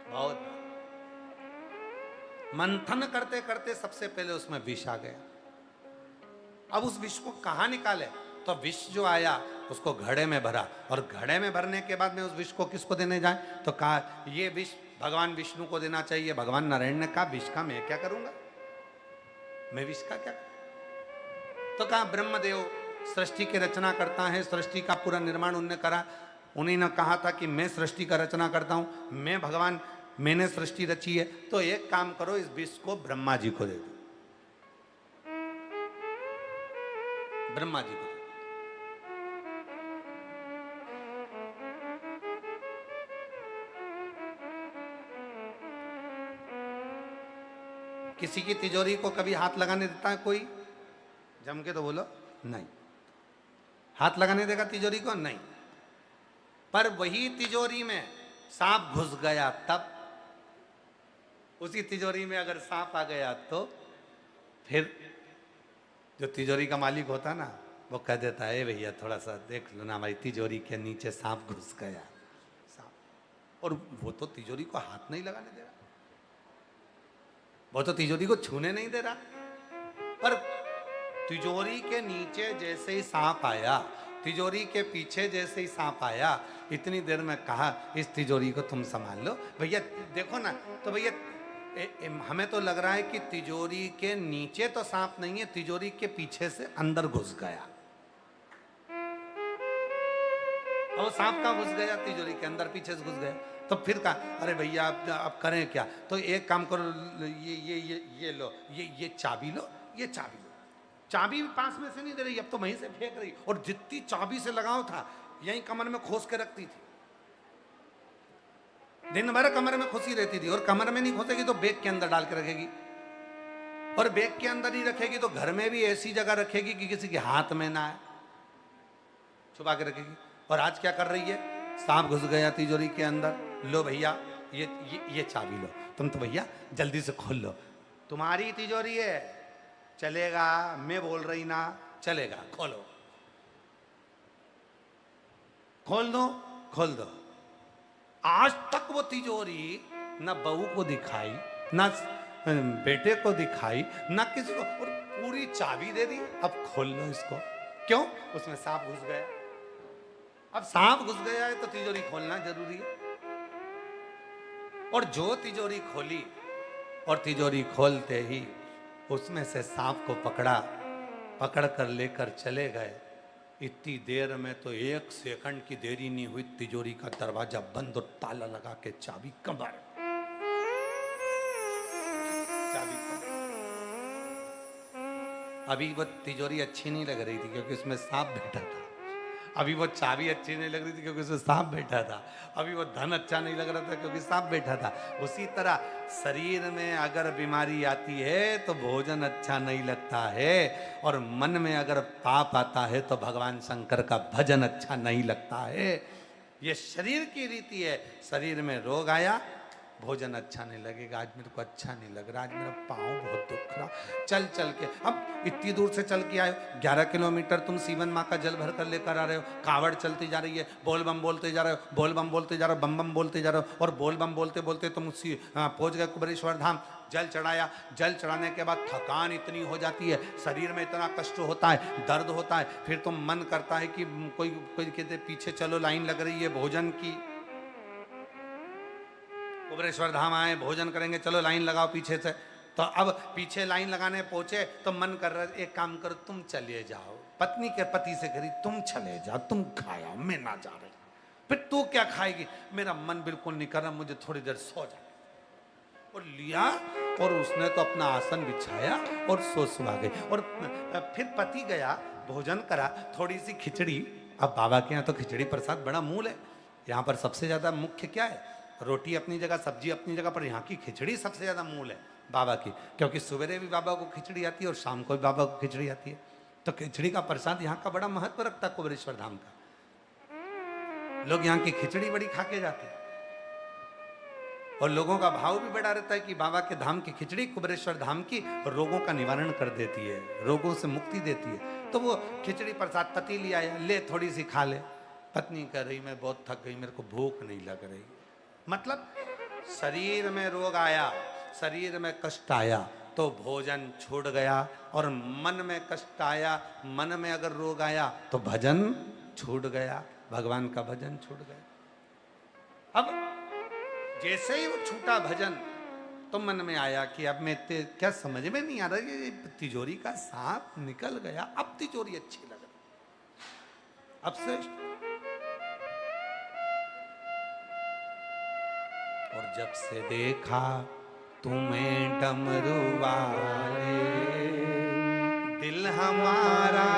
[SPEAKER 1] बहुत मंथन करते करते सबसे पहले उसमें विष आ गया। अब उस विष को कहां निकाले? तो विष जो आया उसको घड़े में भरा, और घड़े में भरने के बाद में उस विष को किसको देने जाए? तो कहा ये विष भगवान विष्णु को देना चाहिए। भगवान नारायण ने कहा विष का मैं क्या करूंगा, मैं विष का क्या? तो कहा ब्रह्मदेव सृष्टि की रचना करता है, सृष्टि का पूरा निर्माण उनने करा। उन्हीं ने कहा था कि मैं सृष्टि का रचना करता हूं, मैं भगवान, मैंने सृष्टि रची है, तो एक काम करो, इस विष को ब्रह्मा जी को दे दो, ब्रह्मा जी को। किसी की तिजोरी को कभी हाथ लगाने देता है कोई? जम के तो बोलो, नहीं। हाथ लगाने देगा तिजोरी को? नहीं। पर वही तिजोरी में सांप घुस गया तब, उसी तिजोरी में अगर सांप आ गया तो फिर जो तिजोरी का मालिक होता ना, वो कह देता है भैया थोड़ा सा देख लो ना, हमारी तिजोरी के नीचे सांप घुस गया, सांप। और वो तो तिजोरी को हाथ नहीं लगाने दे रहा, वो तो तिजोरी को छूने नहीं दे रहा, पर तिजोरी के नीचे जैसे ही सांप आया, तिजोरी के पीछे जैसे ही सांप आया, इतनी देर में कहा इस तिजोरी को तुम संभाल लो भैया, देखो ना। तो भैया हमें तो लग रहा है कि तिजोरी के नीचे तो सांप नहीं है, तिजोरी के पीछे से अंदर घुस गया। और सांप का घुस गया तिजोरी के अंदर, पीछे से घुस गया। तो फिर कहा अरे भैया आप करें क्या? तो एक काम करो, ये लो, ये चाबी लो, ये चाबी लो। चाबी भी पास में से नहीं दे रही, अब तो वहीं से फेंक रही, और जितनी चाबी से लगाव था यहीं कमर में खोस के रखती थी। दिन भर कमर में खुशी रहती थी, और कमर में नहीं खोसेगी तो बैग के अंदर डाल के रखेगी, और बैग के अंदर ही रखेगी तो घर में भी ऐसी जगह रखेगी कि किसी के हाथ में ना आए, छुपा के रखेगी। और आज क्या कर रही है? सांप घुस गया तिजोरी के अंदर, लो भैया ये चाबी लो, तुम तो भैया जल्दी से खोल लो, तुम्हारी तिजोरी है, चलेगा, मैं बोल रही ना, चलेगा, खोलो, खोल दो, खोल दो। आज तक वो तिजोरी ना बहू को दिखाई, ना बेटे को दिखाई, ना किसी को, और पूरी चाबी दे दी, अब खोल लो इसको। क्यों? उसमें सांप घुस गया। अब सांप घुस गया है तो तिजोरी खोलना जरूरी है। और जो तिजोरी खोली, और तिजोरी खोलते ही उसमें से सांप को पकड़ कर लेकर चले गए। इतनी देर में तो 1 सेकंड की देरी नहीं हुई, तिजोरी का दरवाजा बंद और ताला लगा के चाबी कमर, चाबी कमर। अभी वो तिजोरी अच्छी नहीं लग रही थी क्योंकि उसमें सांप बैठा था, अभी वो चाबी अच्छी नहीं लग रही थी क्योंकि उसमें सांप बैठा था, अभी वो धन अच्छा नहीं लग रहा था क्योंकि सांप बैठा था। उसी तरह शरीर में अगर बीमारी आती है तो भोजन अच्छा नहीं लगता है, और मन में अगर पाप आता है तो भगवान शंकर का भजन अच्छा नहीं लगता है। ये शरीर की रीति है। शरीर में रोग आया, भोजन अच्छा नहीं लगेगा, आज मेरे को अच्छा नहीं लग रहा, आज मेरा पाँव बहुत दुख रहा, चल चल के, अब इतनी दूर से चल के आए, 11 किलोमीटर तुम सीवन माँ का जल भर कर लेकर आ रहे हो, कावड़ चलती जा रही है, बोल बम बोलते जा रहे हो, बोल बम बोलते जा रहे हो, बम बम बोलते जा रहे हो, और बोल बम बोलते बोलते तुम पहुंच गए कुबेरेश्वर धाम। जल चढ़ाया, जल चढ़ाने के बाद थकान इतनी हो जाती है, शरीर में इतना कष्ट होता है, दर्द होता है, फिर तुम मन करता है कि कोई कोई कहते पीछे चलो, लाइन लग रही है भोजन की, कुबेरेश्वर धाम आए, भोजन करेंगे, चलो लाइन लगाओ पीछे से। तो अब पीछे लाइन लगाने पहुंचे तो मन कर रहा है एक काम करो, तुम चले जाओ, पत्नी के पति से करी तुम चले जाओ, तुम खाया, मैं ना जा रही। फिर तू क्या खाएगी, मेरा मन बिल्कुल नहीं कर रहा, मुझे थोड़ी देर सो जा। और लिया और उसने तो अपना आसन बिछाया और सुआ गई। और फिर पति गया, भोजन करा, थोड़ी सी खिचड़ी। अब बाबा के यहाँ तो खिचड़ी प्रसाद बड़ा मूल है, यहाँ पर सबसे ज्यादा मुख्य क्या है, रोटी अपनी जगह, सब्जी अपनी जगह, पर यहाँ की खिचड़ी सबसे ज्यादा मूल है बाबा की, क्योंकि सवेरे भी बाबा को खिचड़ी आती है और शाम को भी बाबा को खिचड़ी आती है। तो खिचड़ी का प्रसाद यहाँ का बड़ा महत्व रखता है कुबेरेश्वर धाम का। लोग यहाँ की खिचड़ी बड़ी खा के जाते हैं, और लोगों का भाव भी बड़ा रहता है कि बाबा के धाम की खिचड़ी, कुबेरेश्वर धाम की, रोगों का निवारण कर देती है, रोगों से मुक्ति देती है। तो वो खिचड़ी प्रसाद पति लिया आया, ले थोड़ी सी खा ले। पत्नी कह रही मैं बहुत थक गई, मेरे को भूख नहीं लग रही। मतलब शरीर में रोग आया, शरीर में कष्ट आया तो भोजन छूट गया, और मन में कष्ट आया, मन में अगर रोग आया तो भजन छूट गया, भगवान का भजन छूट गया। अब जैसे ही वो छूटा भजन तो मन में आया कि अब मैं क्या समझ में नहीं आ रहा, ये तिजोरी का सांप निकल गया, अब तिजोरी अच्छी लग रही, अब श्रेष्ठ। और जब से देखा तुम्हें डमरू वाले, दिल हमारा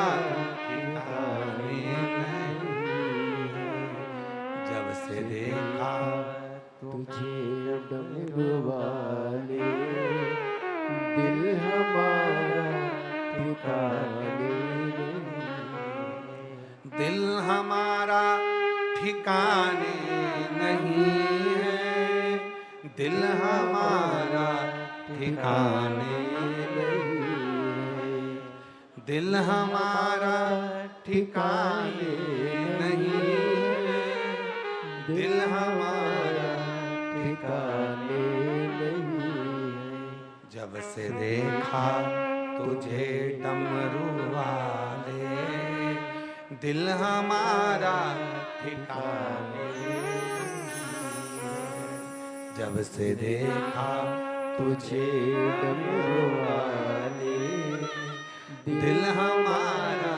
[SPEAKER 1] ठिकाने नहीं। जब से देखा
[SPEAKER 2] तुझे डमरू वाले, दिल हमारा ठिकाने नहीं।
[SPEAKER 1] दिल हमारा ठिकाने नहीं है, दिल हमारा ठिकाने नहीं, दिल हमारा ठिकाने नहीं है, दिल हमारा
[SPEAKER 2] ठिकाने नहीं।
[SPEAKER 1] जब से देखा तुझे डमरू वाले, दिल हमारा ठिकाने नहीं। जब से देखा
[SPEAKER 2] तुझे डमरू वाले,
[SPEAKER 1] दिल हमारा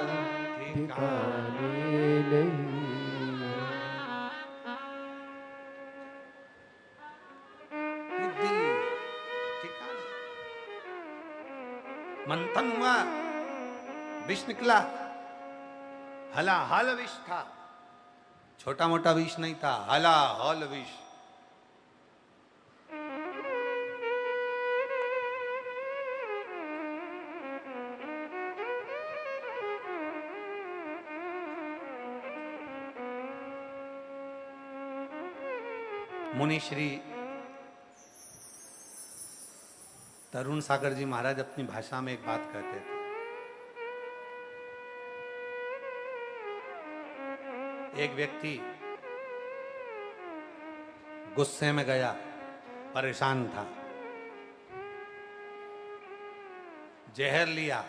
[SPEAKER 2] ठिकाने नहीं।
[SPEAKER 1] ये दिल ठिकाने, मंथन हुआ, विष निकला, हला हल विष था, छोटा मोटा विष नहीं था, हला हल विष। मुनि श्री तरुण सागर जी महाराज अपनी भाषा में एक बात कहते थे। एक व्यक्ति गुस्से में गया, परेशान था, जहर लिया,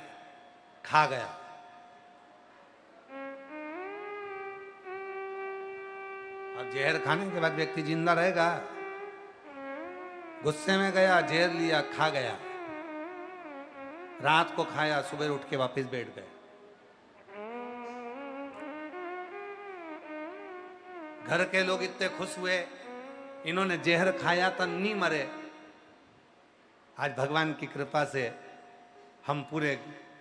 [SPEAKER 1] खा गया। अब जहर खाने के बाद व्यक्ति जिंदा रहेगा? गुस्से में गया, जहर लिया, खा गया, रात को खाया, सुबह उठ के वापस बैठ गए। घर के लोग इतने खुश हुए, इन्होंने जहर खाया तो नहीं मरे। आज भगवान की कृपा से हम पूरे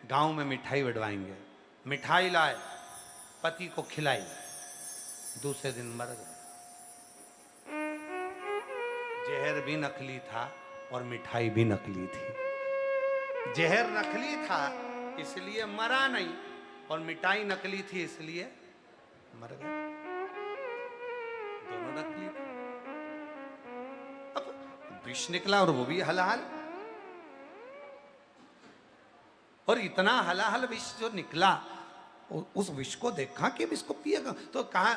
[SPEAKER 1] गांव में मिठाई बंटवाएंगे। मिठाई लाए पति को खिलाई, दूसरे दिन मर गए। जहर भी नकली था और मिठाई भी नकली थी। जहर नकली था इसलिए मरा नहीं, और मिठाई नकली थी इसलिए मर गए। दोनों नकली थे। अब विष निकला और वो भी हलाहल, और इतना हलाहल विष जो निकला, उस विष को देखा कि विष को पिएगा तो कहा।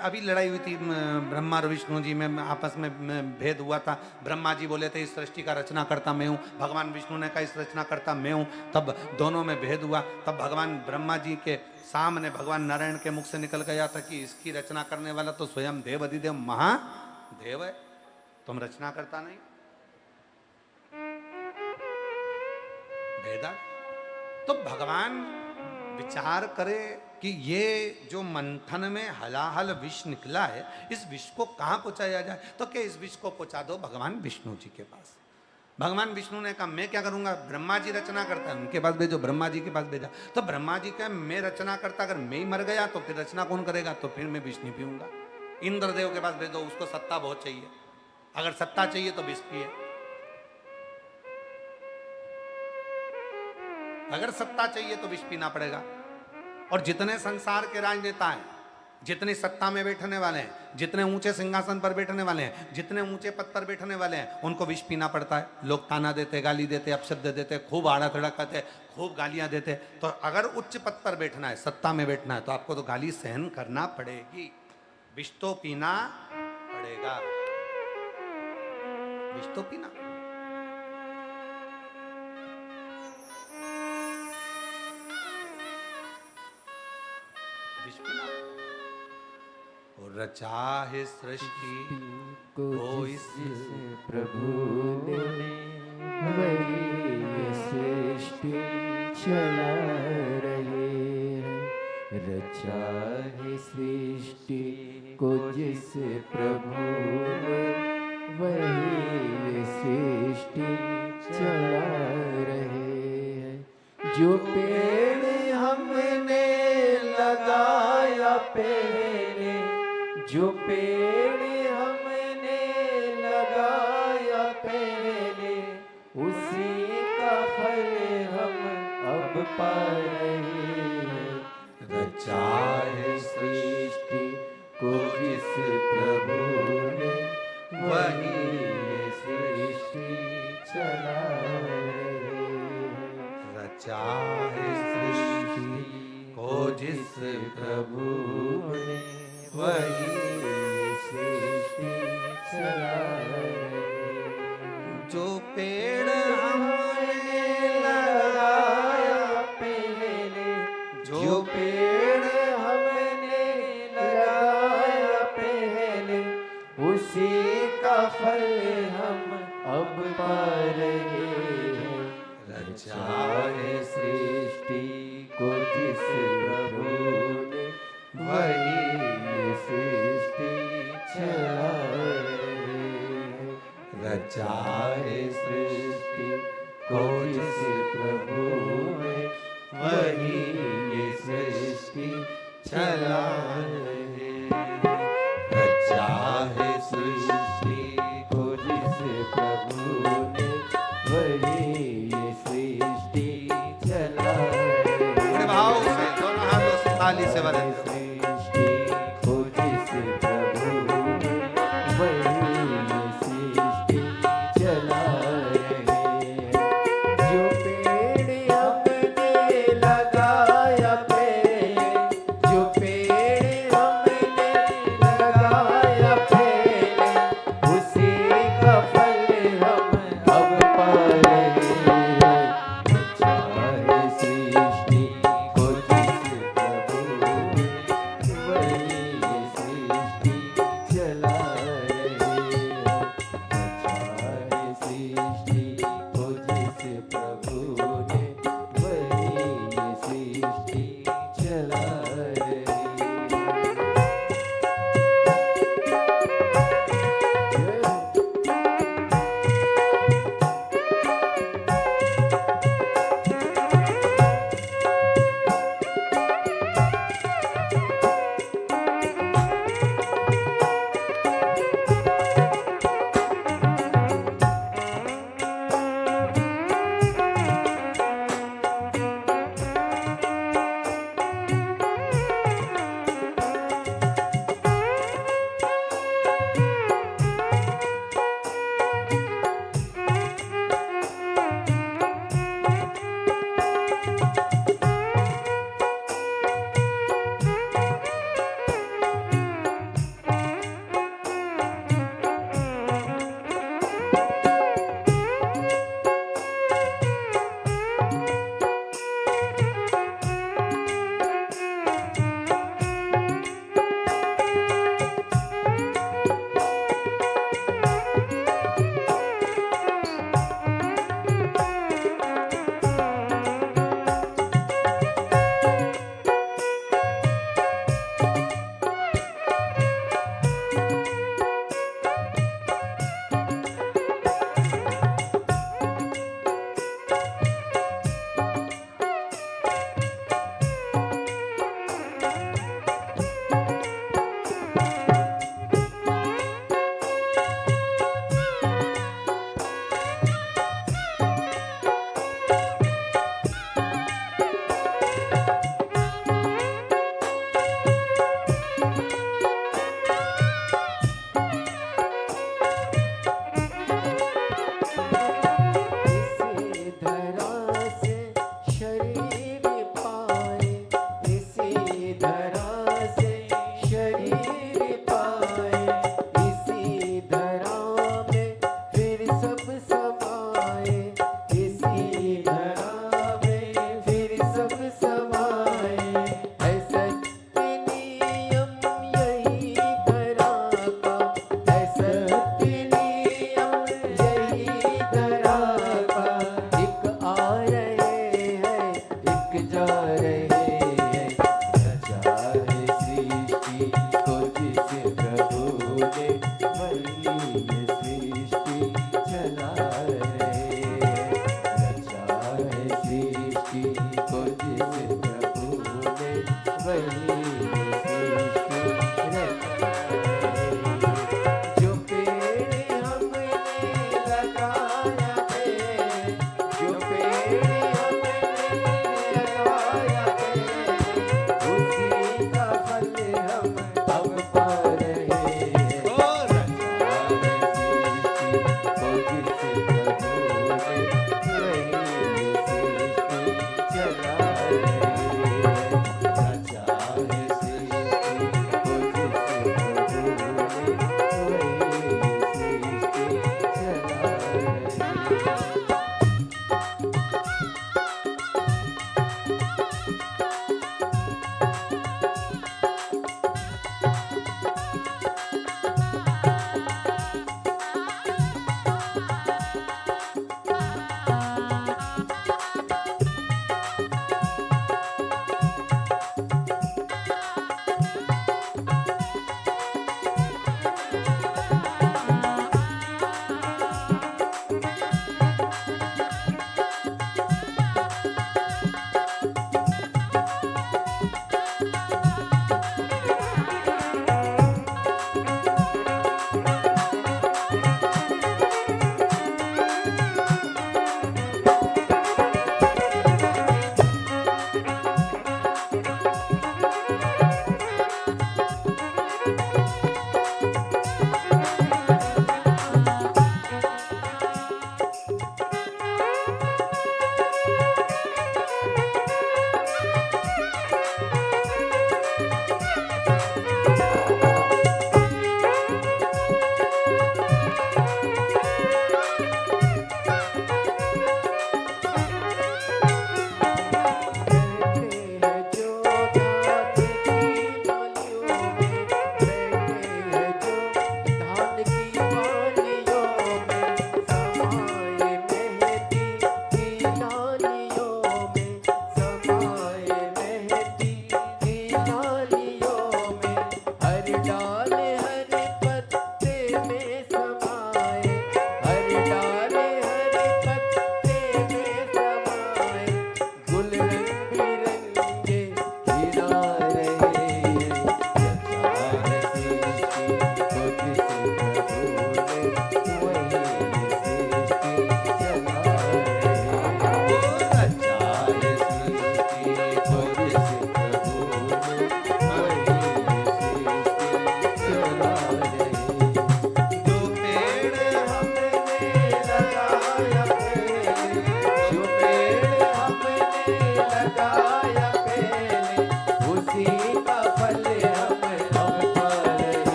[SPEAKER 1] अभी लड़ाई हुई थी ब्रह्मा और विष्णु जी में, आपस में भेद हुआ था। ब्रह्मा जी बोले थे इस सृष्टि का रचना करता मैं हूँ, भगवान विष्णु ने कहा इस रचना करता मैं हूँ। तब दोनों में भेद हुआ। तब भगवान ब्रह्मा जी के सामने भगवान नारायण के मुख से निकल गया था कि इसकी रचना करने वाला तो स्वयं देव अधिदेव महादेव है, तुम रचना करता नहीं। भेदा तो भगवान विचार करे कि ये जो मंथन में हलाहल विष निकला है, इस विष को कहाँ पहुंचाया जाए। तो क्या इस विष को पहुंचा दो भगवान विष्णु जी के पास। भगवान विष्णु ने कहा मैं क्या करूंगा, ब्रह्मा जी रचना करता है उनके पास भेजो। ब्रह्मा जी के पास भेजा तो ब्रह्मा जी कहा मैं रचना करता, अगर मैं ही मर गया तो फिर रचना कौन करेगा, तो फिर मैं विष नहीं पीऊंगा। इंद्रदेव के पास भेजो, उसको सत्ता बहुत चाहिए, अगर सत्ता चाहिए तो विष पिए। अगर सत्ता चाहिए तो विष पीना पड़ेगा। और जितने संसार के राजनेता हैं, जितने सत्ता में बैठने वाले हैं, जितने ऊंचे सिंहासन पर बैठने वाले हैं, जितने ऊंचे पद पर बैठने वाले हैं, उनको विष पीना पड़ता है। लोग ताना देते, गाली देते, अपशब्द देते, खूब आड़ा तड़ा करते, खूब गालियां देते। तो अगर उच्च पद पर बैठना है, सत्ता में बैठना है, तो आपको तो गाली सहन करना पड़ेगी, विष तो पीना पड़ेगा, विष तो पीना। रचा है सृष्टि को इस
[SPEAKER 2] प्रभु ने, वही ये सृष्टि चला रहे हैं। रचा है सृष्टि को जिस प्रभु ने, वही ये सृष्टि चला रहे हैं। जो पेड़ हमने लगाया पहले, जो पेड़ हमने लगाया पहले, उसी का फल हम अब पा रहे हैं। रचा है सृष्टि को जिस प्रभु ने, वही ये सृष्टि चला रहे हैं।
[SPEAKER 1] रचा है सृष्टि को जिस प्रभु ने,
[SPEAKER 2] वही सृष्टि चला रहे।
[SPEAKER 1] जो पेड़ हमने लगाया
[SPEAKER 2] पहले, जो पेड़ हमने लगाया पहले, उसी का फल हम अब पा रहे हैं। रचा है सृष्टि को जिस प्रभु ने, वही सृष्टि चला रहे हैं। रचा है सृष्टि को जिस प्रभु ने, वही ये सृष्टि चला रहे हैं। रचा है सृष्टि को जिस प्रभु ने, वही ये सृष्टि चला रहे हैं।
[SPEAKER 1] बड़े भाव से दोनों हाथों से ताली से बजाएं।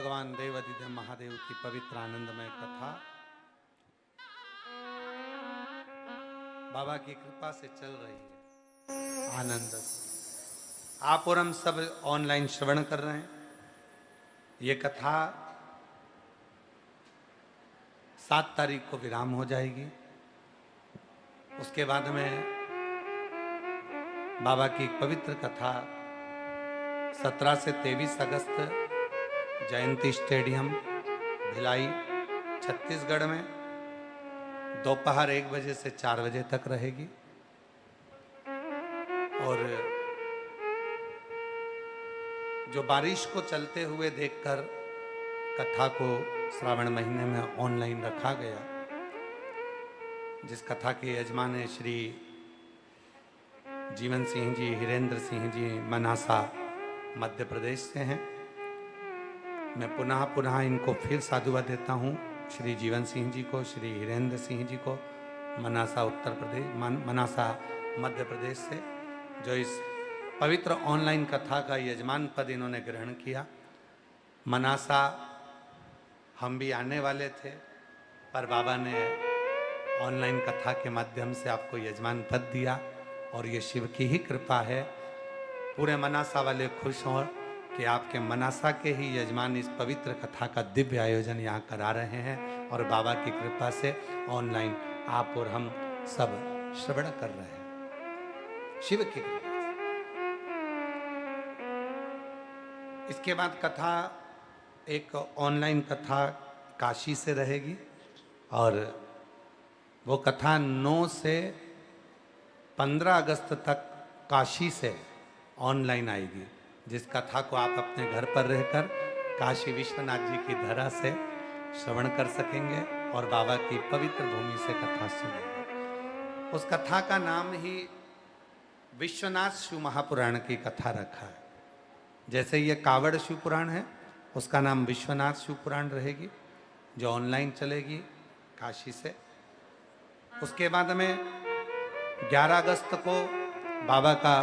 [SPEAKER 1] भगवान देवाधिदेव महादेव की पवित्र आनंदमय कथा बाबा की कृपा से चल रही है आनंद से। आप और हम सब ऑनलाइन श्रवण कर रहे हैं। ये कथा 7 तारीख को विराम हो जाएगी। उसके बाद में बाबा की एक पवित्र कथा 17 से 23 अगस्त जयंती स्टेडियम भिलाई छत्तीसगढ़ में दोपहर 1 बजे से 4 बजे तक रहेगी। और जो बारिश को चलते हुए देखकर कथा को श्रावण महीने में ऑनलाइन रखा गया, जिस कथा के यजमान है श्री जीवन सिंह जी, हिरेंद्र सिंह जी, मनासा मध्य प्रदेश से हैं। मैं पुनः इनको फिर साधुवाद देता हूँ, श्री जीवन सिंह जी को, श्री हिरेंद्र सिंह जी को, मनासा उत्तर प्रदेश, मनासा मध्य प्रदेश से, जो इस पवित्र ऑनलाइन कथा का यजमान पद इन्होंने ग्रहण किया। मनासा हम भी आने वाले थे, पर बाबा ने ऑनलाइन कथा के माध्यम से आपको यजमान पद दिया और ये शिव की ही कृपा है। पूरे मनासा वाले खुश हों कि आपके मनासा के ही यजमान इस पवित्र कथा का दिव्य आयोजन यहाँ करा रहे हैं और बाबा की कृपा से ऑनलाइन आप और हम सब श्रवण कर रहे हैं शिव की कृपा से। इसके बाद कथा एक ऑनलाइन कथा काशी से रहेगी और वो कथा 9 से 15 अगस्त तक काशी से ऑनलाइन आएगी, जिस कथा को आप अपने घर पर रहकर काशी विश्वनाथ जी की धरा से श्रवण कर सकेंगे और बाबा की पवित्र भूमि से कथा सुनेंगे। उस कथा का नाम ही विश्वनाथ शिव महापुराण की कथा रखा है। जैसे ये कावड़ शिव पुराण है, उसका नाम विश्वनाथ शिव पुराण रहेगी, जो ऑनलाइन चलेगी काशी से। उसके बाद में 11 अगस्त को बाबा का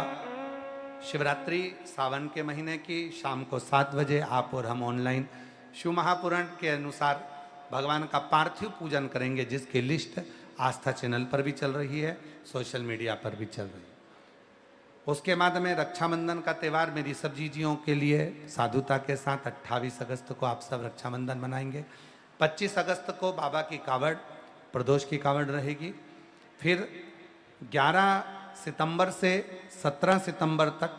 [SPEAKER 1] शिवरात्रि सावन के महीने की शाम को 7 बजे आप और हम ऑनलाइन शिव महापुराण के अनुसार भगवान का पार्थिव पूजन करेंगे, जिसकी लिस्ट आस्था चैनल पर भी चल रही है, सोशल मीडिया पर भी चल रही है। उसके बाद में रक्षाबंधन का त्यौहार मेरी सब जीजियों के लिए साधुता के साथ 28 अगस्त को आप सब रक्षाबंधन मनाएंगे। 25 अगस्त को बाबा की कावड़, प्रदोष की कावड़ रहेगी। फिर 11 सितंबर से 17 सितंबर तक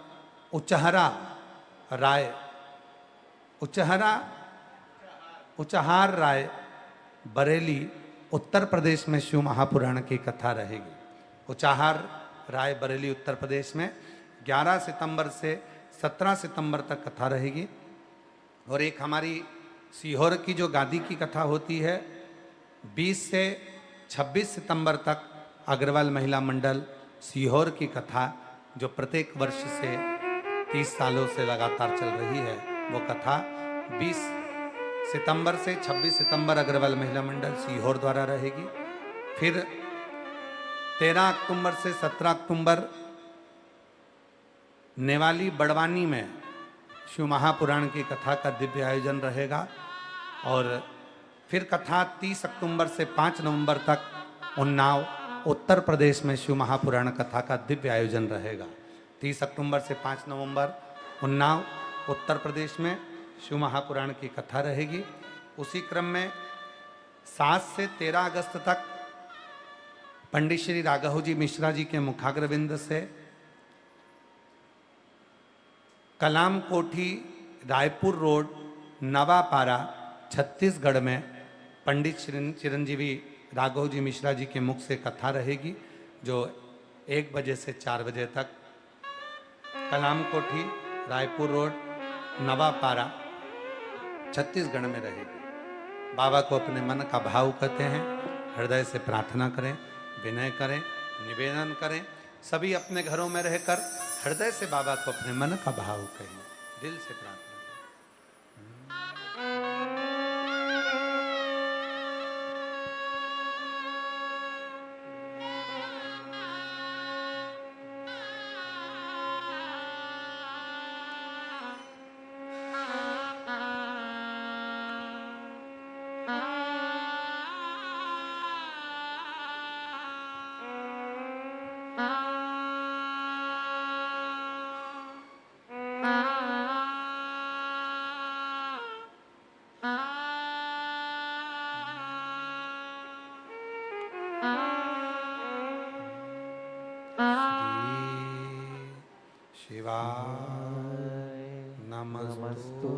[SPEAKER 1] उचहार राय बरेली उत्तर प्रदेश में शिव महापुराण की कथा रहेगी। उचहार राय बरेली उत्तर प्रदेश में 11 सितंबर से 17 सितंबर तक कथा रहेगी। और एक हमारी सीहोर की जो गादी की कथा होती है 20 से 26 सितंबर तक अग्रवाल महिला मंडल सीहोर की कथा, जो प्रत्येक वर्ष से 30 सालों से लगातार चल रही है, वो कथा 20 सितंबर से 26 सितंबर अग्रवाल महिला मंडल सीहोर द्वारा रहेगी। फिर 13 अक्टूबर से 17 अक्टूबर नेवाली बड़वानी में शिव महापुराण की कथा का दिव्य आयोजन रहेगा। और फिर कथा 30 अक्टूबर से 5 नवंबर तक उन्नाव उत्तर प्रदेश में शिव महापुराण कथा का दिव्य आयोजन रहेगा। 30 अक्टूबर से 5 नवंबर उन्नाव उत्तर प्रदेश में शिव महापुराण की कथा रहेगी। उसी क्रम में 7 से 13 अगस्त तक पंडित श्री राघव जी मिश्रा जी के मुखाग्रविंद से कलाम कोठी रायपुर रोड नवापारा छत्तीसगढ़ में पंडित चिरंजीवी राघव जी मिश्रा जी के मुख से कथा रहेगी, जो 1 बजे से 4 बजे तक कलाम कोठी रायपुर रोड नवापारा छत्तीसगढ़ में रहेगी। बाबा को अपने मन का भाव कहते हैं, हृदय से प्रार्थना करें, विनय करें, निवेदन करें। सभी अपने घरों में रहकर हृदय से बाबा को अपने मन का भाव कहें, दिल से प्रार्थना करें। शिवाय नमस्तु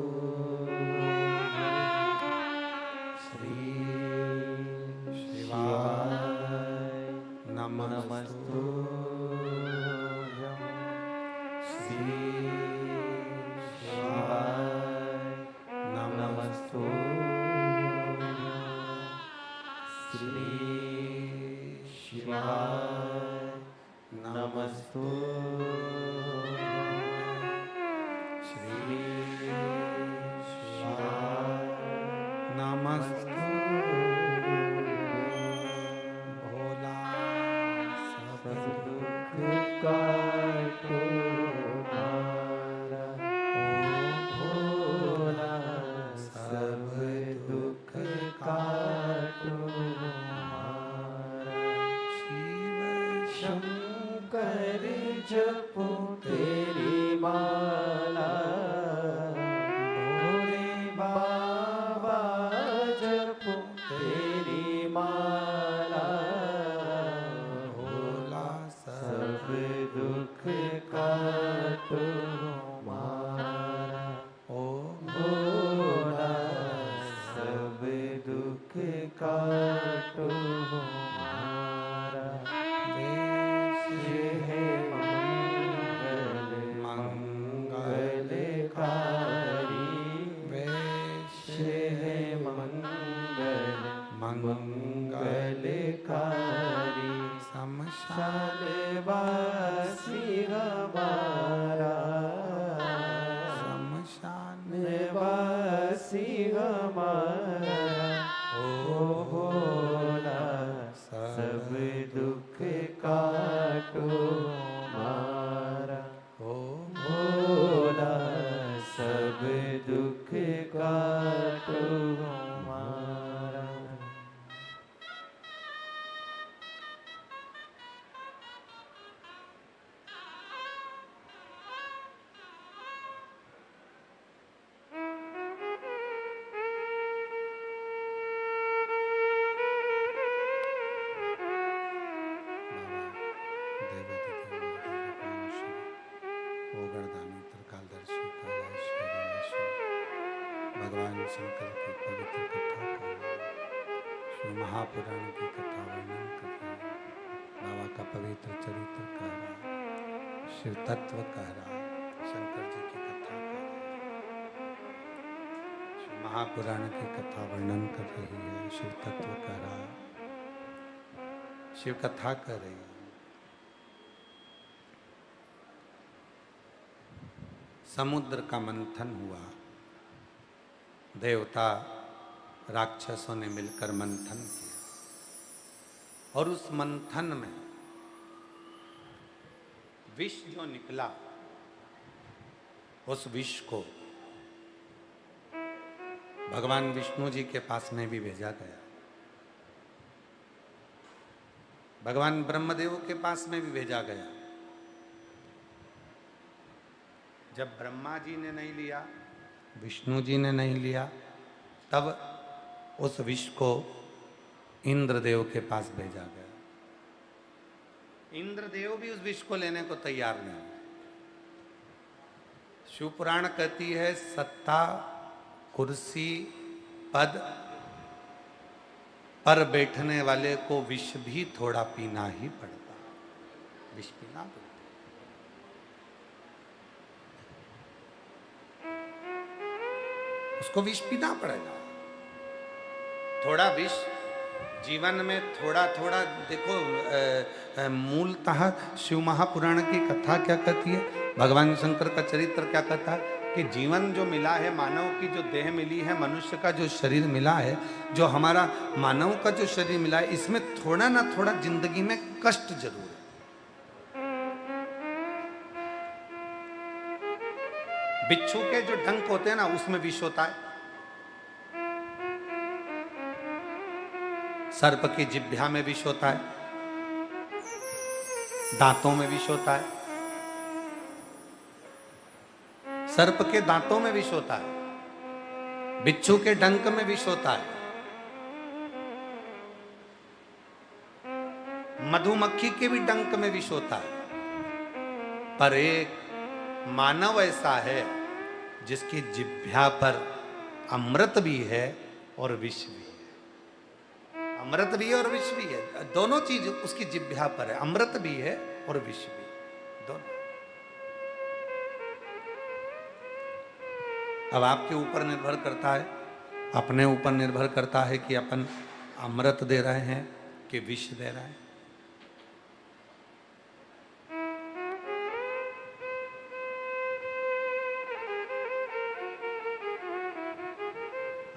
[SPEAKER 1] श्री शिवाय नमस्तु श्री शिवाय नमस्तु श्री शिवाय नमस्तु श्री शिवाय नमस्तु भोला सब दुख काटो हमारा, ओ भोला सब दुख काटो हमारा। शिव शंकर जपो तेरी माला, भोले बाबा जपो तेरी माला, भोला सब दुख काटो हमारा, ओ भोला सब दुख काटो हमारा। देश है मंगलकारी, वेश है मंगलकारी, शमशान वासी हमारा, शमशान वासी हमारा, ओ भोला सब दुख काटो हमारा, ओ भोला सब दुख काटो हमारा। भगवान शंकर की पवित्र कथा कर रहे हैं, श्री महापुराण की कथा वर्णन कर रहे हैं, बाबा का पवित्र चरित्र कह रहा है, शिव तत्व कह रहा है, शंकर जी की कथा कर रहे हैं, श्री महापुराण की कथा वर्णन कर रही है, शिव तत्व कह रहा है, शिव कथा कर रही है। समुद्र का मंथन हुआ, देवता राक्षसों ने मिलकर मंथन किया और उस मंथन में विष जो निकला, उस विष को भगवान विष्णु जी के पास में भी भेजा गया, भगवान ब्रह्मदेव के पास में भी भेजा गया। जब ब्रह्मा जी ने नहीं लिया, विष्णु जी ने नहीं लिया, तब उस विष को इंद्रदेव के पास भेजा गया। इंद्रदेव भी उस विष को लेने को तैयार नहीं। शिव पुराण कहती है सत्ता, कुर्सी, पद पर बैठने वाले को विष भी थोड़ा पीना ही पड़ता, विष पीना पड़ता। उसको विष पीना पड़ेगा। थोड़ा विष जीवन में थोड़ा थोड़ा देखो, मूलतः शिव महापुराण की कथा क्या कहती है, भगवान शंकर का चरित्र क्या कहता है कि जीवन जो मिला है, मानव की जो देह मिली है, मनुष्य का जो शरीर मिला है, जो हमारा मानव का जो शरीर मिला है, इसमें थोड़ा ना थोड़ा जिंदगी में कष्ट जरूर है। बिच्छू के जो डंक होते हैं ना, उसमें विष होता है। सर्प की जिह्वा में विष होता है, दांतों में विष होता है, सर्प के दांतों में विष होता है, बिच्छू के डंक में विष होता है, मधुमक्खी के भी डंक में विष होता है, पर एक मानव ऐसा है जिसकी जिह्वा पर अमृत भी है और विष भी है। अमृत भी है और विष भी है, दोनों चीज उसकी जिह्वा पर है, अमृत भी है और विष भी, दोनों। अब आपके ऊपर निर्भर करता है, अपने ऊपर निर्भर करता है कि अपन अमृत दे रहे हैं कि विष दे रहे हैं।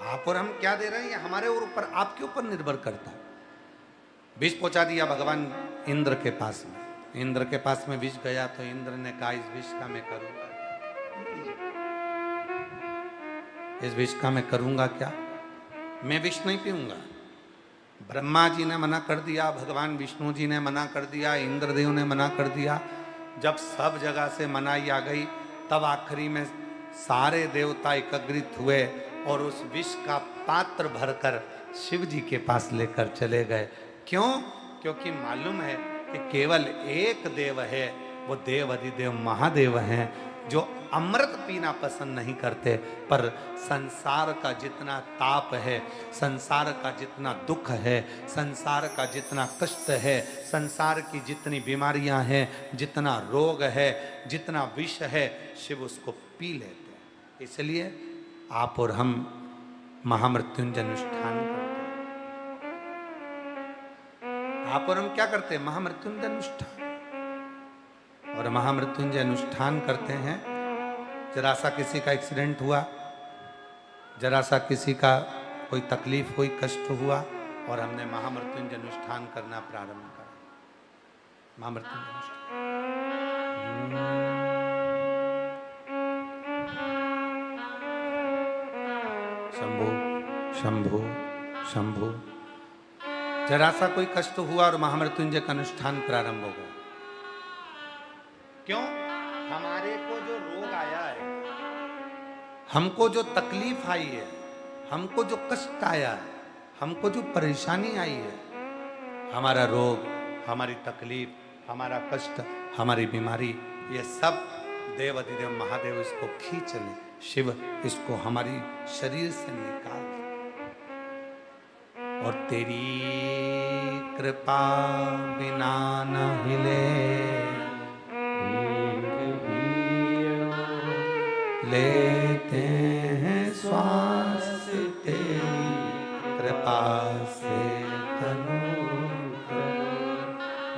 [SPEAKER 1] आप और हम क्या दे रहे हैं, हमारे ऊपर, आपके ऊपर निर्भर करता है। विष पहुंचा दिया भगवान इंद्र के पास में, इंद्र के पास में विष गया तो इंद्र ने कहा इस विष का मैं करूंगा, इस विष का मैं करूंगा क्या, मैं विष नहीं पीऊंगा। ब्रह्मा जी ने मना कर दिया, भगवान विष्णु जी ने मना कर दिया, इंद्रदेव ने मना कर दिया। जब सब जगह से मनाही आ गई तब आखिरी में सारे देवता एकत्रित हुए और उस विष का पात्र भरकर शिव जी के पास लेकर चले गए। क्यों? क्योंकि मालूम है कि केवल एक देव है, वो देव अधिदेव महादेव हैं, जो अमृत पीना पसंद नहीं करते, पर संसार का जितना ताप है, संसार का जितना दुख है, संसार का जितना कष्ट है, संसार की जितनी बीमारियां हैं, जितना रोग है, जितना विष है, शिव उसको पी लेते हैं। इसलिए आप और हम महामृत्युंजय अनुष्ठान करते हैं। आप और हम क्या करते हैं? महामृत्युंजय अनुष्ठान। और महामृत्युंजय अनुष्ठान करते हैं। जरा सा किसी का एक्सीडेंट हुआ, जरा सा किसी का कोई तकलीफ हुई, कष्ट हुआ, और हमने महामृत्युंजय अनुष्ठान करना प्रारंभ करा। महामृत्युंजय अनुष्ठान। शंभु शंभु शंभु। जरा सा कोई कष्ट हुआ और महामृत्युंजय का अनुष्ठान प्रारंभ हो गया। क्यों? हमारे को जो रोग आया है, हमको जो तकलीफ आई है, हमको जो कष्ट आया है, हमको जो परेशानी आई है, हमारा रोग, हमारी तकलीफ, हमारा कष्ट, हमारी बीमारी, ये सब देव अधिदेव महादेव इसको खींच ले, शिव इसको हमारी शरीर से निकाल दे। और तेरी कृपा बिना न हिले, लेते हैं श्वास तेरी कृपा से तनु,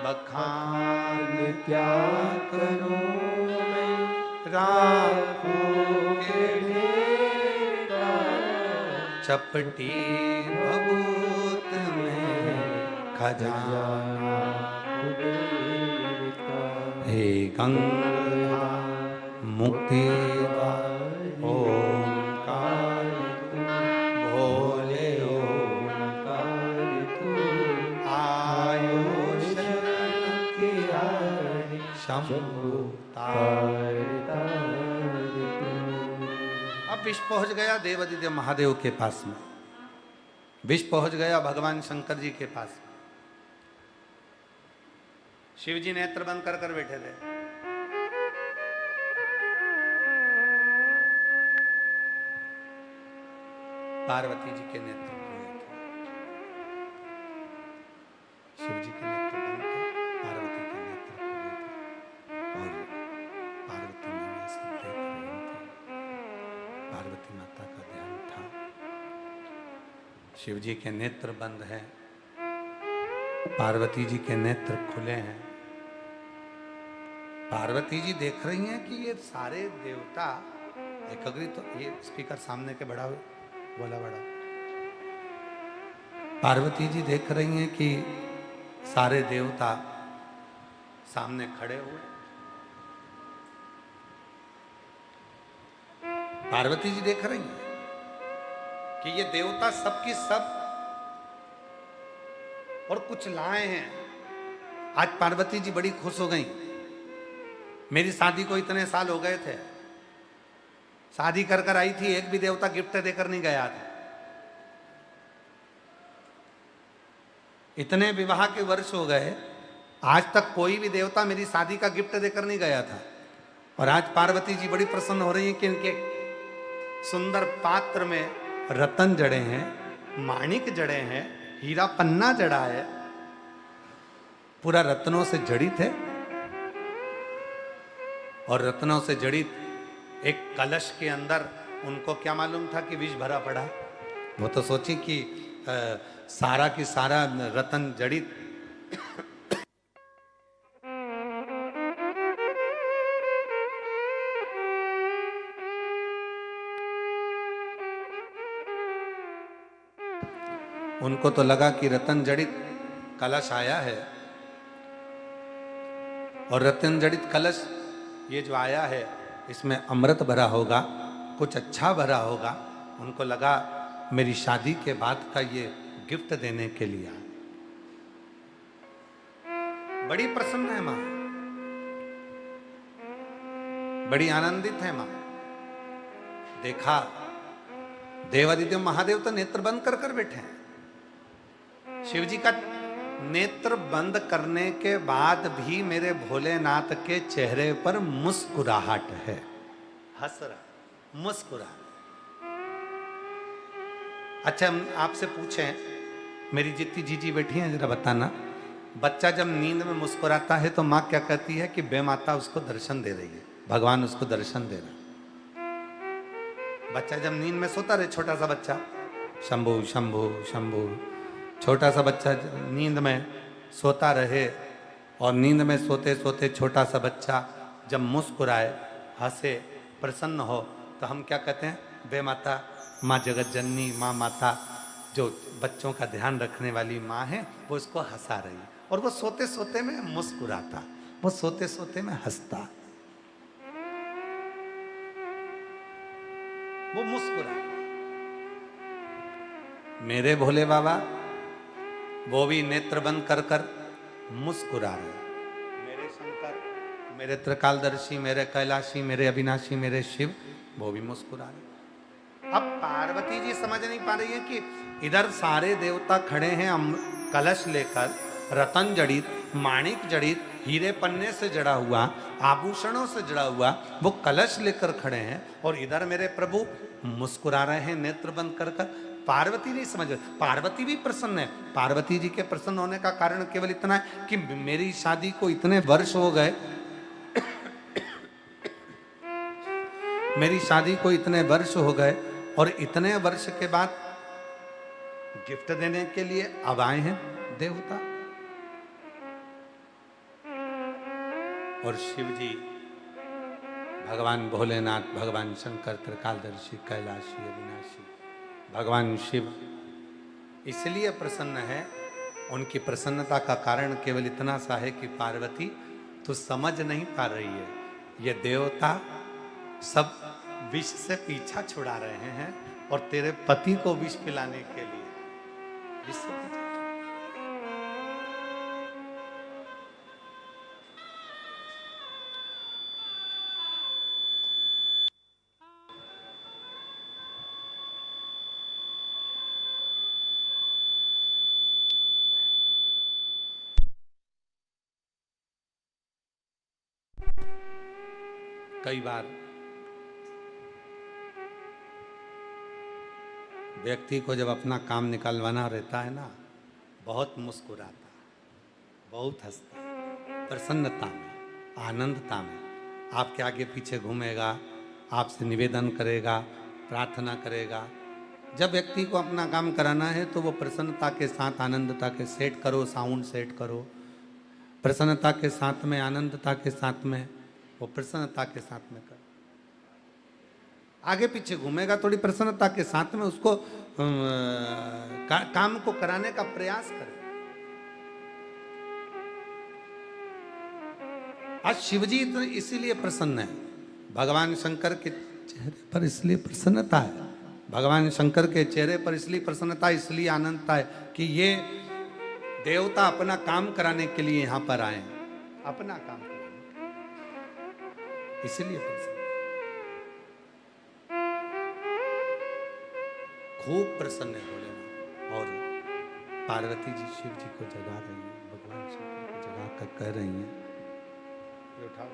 [SPEAKER 1] बखान क्या करूं मैं, राखों के बेटा, चपटी भभूत में खजाना, हे गंगा मुक्ति ओंकार भोले ओंकार आयुष शंभु तार। अब विष पहुंच गया देव अधिदेव महादेव के पास में, विष पहुंच गया भगवान शंकर जी के पास में। शिव जी नेत्र बंद कर कर बैठे थे। पार्वती जी के नेत्र खुले थे, शिव जी के नेत्र बंद थे, पार्वती के नेत्र खुले थे, और पार्वती मैया सब देख रही थी। पार्वती माता का ध्यान था। शिव जी के नेत्र बंद हैं, पार्वती जी के नेत्र खुले हैं। पार्वती जी देख रही हैं कि ये सारे देवता एकत्रित, तो ये स्पीकर सामने के बढ़ा हुए बोला बड़ा। पार्वती जी देख रही हैं कि सारे देवता सामने खड़े हुए। पार्वती जी देख रही हैं कि ये देवता सबकी सब और कुछ लाए हैं। आज पार्वती जी बड़ी खुश हो गई। मेरी शादी को इतने साल हो गए थे, शादी कर कर आई थी, एक भी देवता गिफ्ट देकर नहीं गया था। इतने विवाह के वर्ष हो गए, आज तक कोई भी देवता मेरी शादी का गिफ्ट देकर नहीं गया था। और आज पार्वती जी बड़ी प्रसन्न हो रही है कि इनके सुंदर पात्र में रतन जड़े हैं, माणिक जड़े हैं, हीरा पन्ना जड़ा है, पूरा रत्नों से जड़ित है। और रत्नों से जड़ित एक कलश के अंदर उनको क्या मालूम था कि विष भरा पड़ा है। वो तो सोची कि सारा की सारा रतन जड़ित उनको तो लगा कि रतन जड़ित कलश आया है और रतन जड़ित कलश ये जो आया है इसमें अमृत भरा होगा, कुछ अच्छा भरा होगा। उनको लगा मेरी शादी के बाद का ये गिफ्ट देने के लिए। बड़ी प्रसन्न है मां, बड़ी आनंदित है मां। देखा देवादिदेव महादेव तो नेत्र बंद कर कर बैठे हैं। शिव जी का नेत्र बंद करने के बाद भी मेरे भोलेनाथ के चेहरे पर मुस्कुराहट है, हंस रहा, मुस्कुरा। अच्छा, हम आपसे पूछें, मेरी जितनी जीजी बैठी हैं जरा बताना, बच्चा जब नींद में मुस्कुराता है तो माँ क्या कहती है कि बे माता उसको दर्शन दे रही है, भगवान उसको दर्शन दे रहा है। बच्चा जब नींद में सोता रहे, छोटा सा बच्चा, शंभू शंभू शंभू, छोटा सा बच्चा नींद में सोता रहे और नींद में सोते सोते छोटा सा बच्चा जब मुस्कुराए, हंसे, प्रसन्न हो तो हम क्या कहते हैं, बे माता, माँ जगत जननी, माँ माता जो बच्चों का ध्यान रखने वाली माँ है वो उसको हंसा रही है। और वो सोते सोते में मुस्कुराता, वो सोते सोते में हंसता, वो मुस्कुरा। मेरे भोले बाबा वो भी नेत्र बंद कर कर मुस्कुरा रहे। मेरे शंकर, मेरे त्रिकालदर्शी, मेरे कैलाशी, मेरे अविनाशी, मेरे शिव, वो भी मुस्कुरा रहे। अब पार्वती जी समझ नहीं पा रही है कि इधर सारे देवता खड़े हैं कलश लेकर, रतन जड़ित, माणिक जड़ित, हीरे पन्ने से जड़ा हुआ, आभूषणों से जड़ा हुआ वो कलश लेकर खड़े हैं, और इधर मेरे प्रभु मुस्कुरा रहे हैं नेत्र बंद कर कर। पार्वती नहीं समझ रही, पार्वती भी प्रसन्न है। पार्वती जी के प्रसन्न होने का कारण केवल इतना है कि मेरी शादी को इतने वर्ष हो गए, मेरी शादी को इतने वर्ष हो गए और इतने वर्ष के बाद गिफ्ट देने के लिए अब आए हैं देवता। और शिव जी, भगवान भोलेनाथ, भगवान शंकर, त्रिकालदर्शी, कैलाशी, अविनाशी, भगवान शिव इसलिए प्रसन्न है। उनकी प्रसन्नता का कारण केवल इतना सा है कि पार्वती तू समझ नहीं पा रही है, ये देवता सब विष से पीछा छुड़ा रहे हैं और तेरे पति को विष पिलाने के लिए विष से पीछा। कई बार व्यक्ति को जब अपना काम निकालवाना रहता है ना, बहुत मुस्कुराता, बहुत हंसता, प्रसन्नता में, आनंदता में आपके आगे पीछे घूमेगा, आपसे निवेदन करेगा, प्रार्थना करेगा। जब व्यक्ति को अपना काम कराना है तो वो प्रसन्नता के साथ, आनंदता के, सेट करो, साउंड सेट करो, प्रसन्नता के साथ में, आनंदता के साथ में, वो प्रसन्नता के साथ में कर। आगे पीछे घूमेगा, थोड़ी प्रसन्नता के साथ में उसको काम को कराने का प्रयास करे। आज शिवजी इसीलिए प्रसन्न है, भगवान शंकर के चेहरे पर इसलिए प्रसन्नता है, भगवान शंकर के चेहरे पर इसलिए प्रसन्नता, इसलिए आनंदता है कि ये देवता अपना काम कराने के लिए यहां पर आए, अपना काम कराने, इसलिए प्रसन्न, खूब प्रसन्न है भोलेनाथ। और पार्वती जी शिव जी को जगा रही हैं, भगवान शंकर को जगा कर कह रही हैं, उठाओ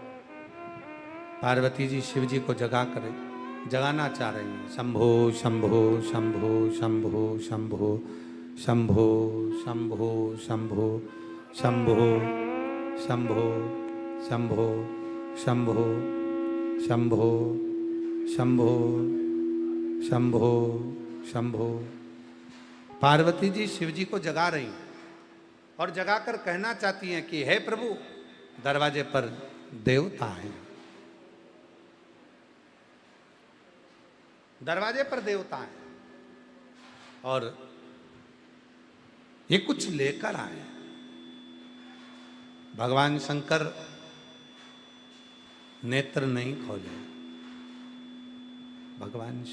[SPEAKER 1] पार्वती जी शिव जी को जगाना चाह रही हैं। शंभो शंभो शंभो शंभो शंभो शंभो शंभो शंभो शंभो शंभो शंभो शंभो शंभो शंभो शंभो शंभो। पार्वती जी शिव जी को जगा रही हैं और जगाकर कहना चाहती हैं कि हे प्रभु, दरवाजे पर देवता हैं, दरवाजे पर देवता हैं और ये कुछ लेकर आए। भगवान शंकर नेत्र नहीं खोले। भगवान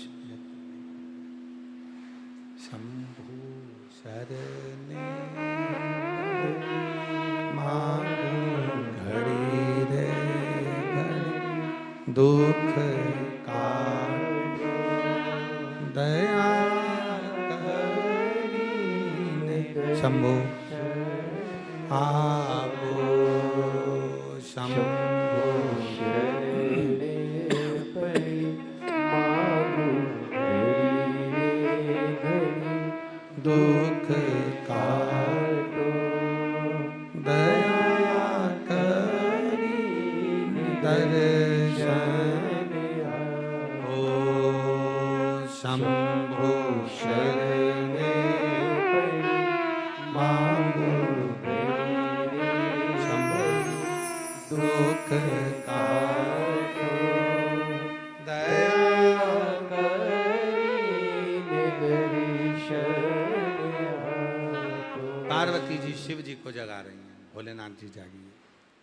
[SPEAKER 1] शंभु शरणे मांगू घड़ी रे घड़ी दुख काट दया करीने। शंभु आपो शंभु दुख काटो दया करीने दर्शन ओ शंभो शरणे मांगो शंभो दुख काटो दया करीने दर्शन। पार्वती जी शिव जी को जगा रही हैं। भोलेनाथ जी जागिए।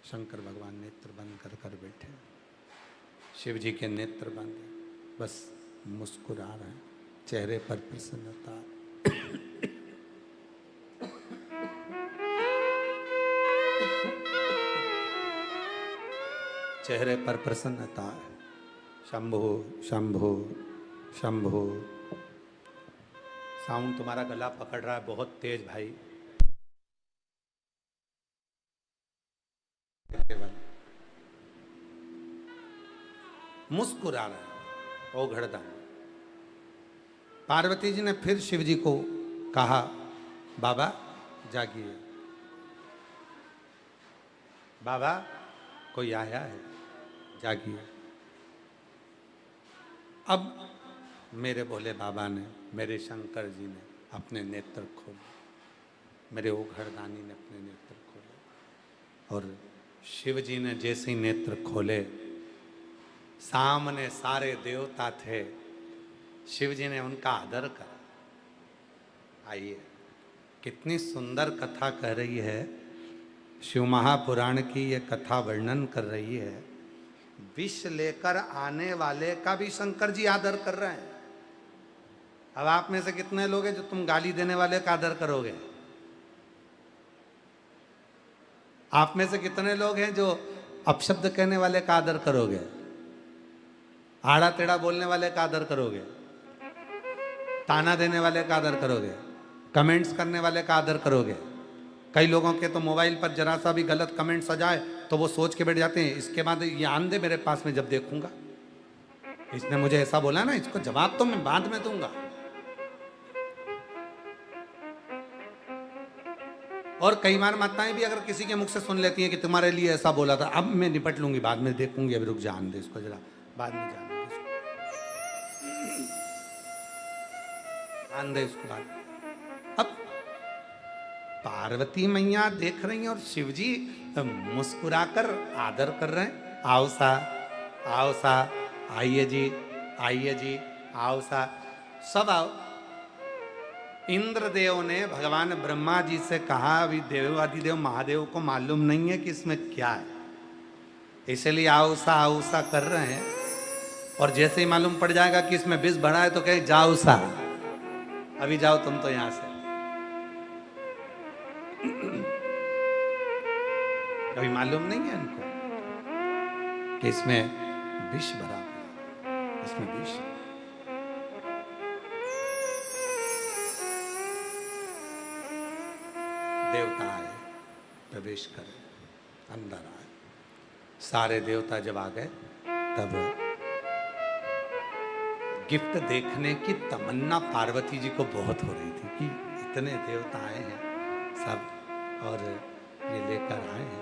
[SPEAKER 1] शंकर भगवान नेत्र बंद कर कर बैठे। शिव जी के नेत्र बंद हैं, बस मुस्कुरा रहे हैं, चेहरे पर प्रसन्नता। चेहरे पर प्रसन्नता है। शंभो शंभो शंभो। साउंड तुम्हारा गला पकड़ रहा है बहुत तेज भाई। मुस्कुरा रहा है ओघड़दान। पार्वती जी ने फिर शिव जी को कहा, बाबा जागिए, बाबा कोई आया है, जागिए। अब मेरे भोले बाबा ने, मेरे शंकर जी ने अपने नेत्र खोले, मेरे ओघड़दानी ने अपने नेत्र खोले और शिव जी ने जैसे ही नेत्र खोले, सामने सारे देवता थे। शिव जी ने उनका आदर करा। आइए, कितनी सुंदर कथा कह रही है। शिव महापुराण की ये कथा वर्णन कर रही है। विष लेकर आने वाले का भी शंकर जी आदर कर रहे हैं। अब आप में से कितने लोग हैं जो तुम गाली देने वाले का आदर करोगे? आप में से कितने लोग हैं जो अपशब्द कहने वाले का आदर करोगे? आड़ा टेढ़ा बोलने वाले का आदर करोगे? ताना देने वाले का आदर करोगे? कमेंट्स करने वाले का आदर करोगे? कई लोगों के तो मोबाइल पर जरा सा भी गलत कमेंट्स आ जाए तो वो सोच के बैठ जाते हैं, इसके बाद ये आन दे मेरे पास में जब देखूंगा, इसने मुझे ऐसा बोला ना, इसको जवाब तो मैं बाद में दूंगा। और कई बार माताएं भी अगर किसी के मुख से सुन लेती हैं कि तुम्हारे लिए ऐसा बोला था, अब मैं निपट लूंगी, बाद में देखूंगी, अभी रुक जा, आन दे इसको जरा, बाद में जान दे इसको, आन दे इसको बाद। अब पार्वती मैया देख रही हैं और शिवजी मुस्कुराकर आदर कर रहे हैं। आओ सा, आओ सा, आइए जी, आइए जी, आओ सा, सब आओ। इंद्रदेव ने भगवान ब्रह्मा जी से कहा, अभी देवादिदेव महादेव को मालूम नहीं है कि इसमें क्या है, इसलिए आओ सा कर रहे हैं। और जैसे ही मालूम पड़ जाएगा कि इसमें विष भरा है तो कहे जाओ सा, अभी जाओ तुम तो यहां से। अभी मालूम नहीं है इनको कि इसमें विष भरा है, इसमें विष। देवता आए, प्रवेश करे, अंदर आए। सारे देवता जब आ गए तब गिफ्ट देखने की तमन्ना पार्वती जी को बहुत हो रही थी कि इतने देवता आए हैं सब और ये लेकर आए हैं,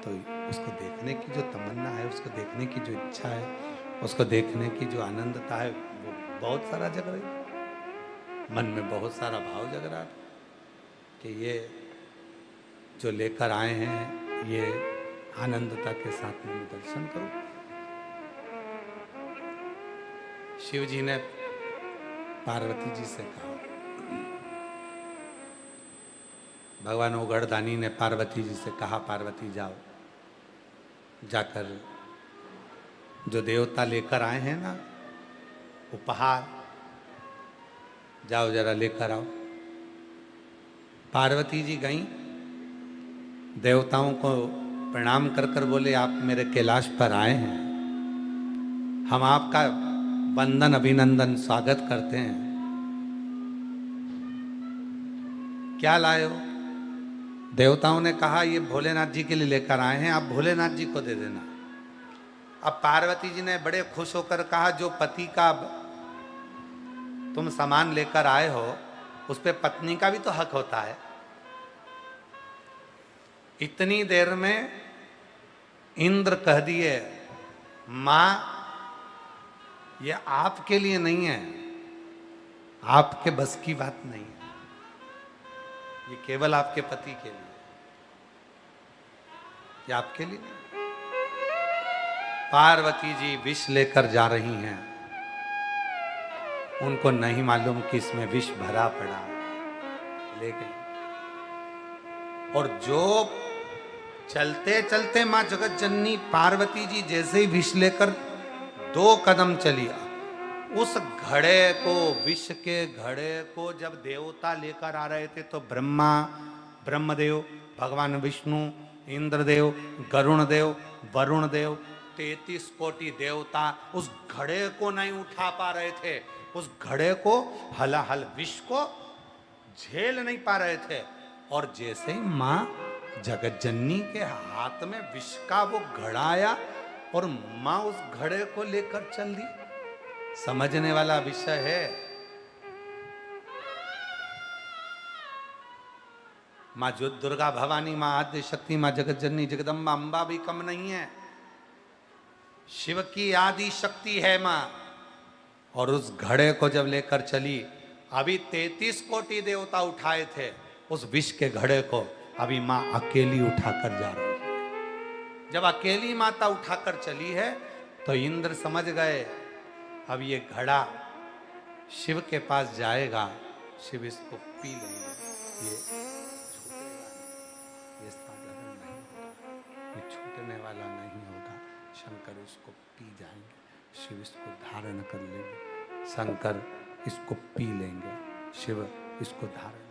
[SPEAKER 1] तो उसको देखने की जो तमन्ना है, उसको देखने की जो इच्छा है, उसको देखने की जो आनंदता है, वो बहुत सारा जग रही है। मन में बहुत सारा भाव जग रहा है कि ये जो लेकर आए हैं ये आनंदता के साथ में दर्शन करो। शिव जी ने पार्वती जी से कहा, भगवान उगड़दानी ने पार्वती जी से कहा, पार्वती जाओ, जाकर जो देवता लेकर आए हैं ना उपहार, जाओ जरा लेकर आओ। पार्वती जी गईं, देवताओं को प्रणाम कर कर बोले, आप मेरे कैलाश पर आए हैं, हम आपका वंदन अभिनंदन स्वागत करते हैं। क्या लाए हो? देवताओं ने कहा, ये भोलेनाथ जी के लिए लेकर आए हैं, आप भोलेनाथ जी को दे देना। अब पार्वती जी ने बड़े खुश होकर कहा, जो पति का तुम सामान लेकर आए हो उस पे पत्नी का भी तो हक होता है। इतनी देर में इंद्र कह दिए, मां ये आपके लिए नहीं है, आपके बस की बात नहीं है, ये केवल आपके पति के लिए, ये आपके लिए नहीं। पार्वती जी विष लेकर जा रही हैं, उनको नहीं मालूम कि इसमें विष भरा पड़ा, ले गई। और जो चलते चलते मां जगत जननी पार्वती जी जैसे ही विष लेकर 2 कदम चली, उस घड़े को, विष के घड़े को जब देवता लेकर आ रहे थे तो ब्रह्मा, ब्रह्मदेव, भगवान विष्णु, इंद्रदेव, गरुण देव, वरुण देव, 33 कोटि देवता उस घड़े को नहीं उठा पा रहे थे, उस घड़े को हलाहल विष को झेल नहीं पा रहे थे। और जैसे ही मां जगत जननी के हाथ में विष का वो घड़ा आया और मां उस घड़े को लेकर चल दी। समझने वाला विषय है। मां जो दुर्गा भवानी, मां आद्य शक्ति, मां जगत जननी जगदम्बा, अंबा भी कम नहीं है, शिव की आदि शक्ति है मां। और उस घड़े को जब लेकर चली, अभी 33 कोटि देवता उठाए थे उस विष के घड़े को, अभी मां अकेली उठाकर जा रही है। जब अकेली माता उठाकर चली है तो इंद्र समझ गए, अब ये घड़ा शिव के पास जाएगा, शिव इसको पी लेंगे, ये छूटेगा नहीं, ये साधारण नहीं होगा, ये छूटने वाला नहीं होगा। शंकर इसको पी जाएंगे, शिव इसको धारण कर लेंगे, शंकर इसको पी लेंगे, शिव इसको धारण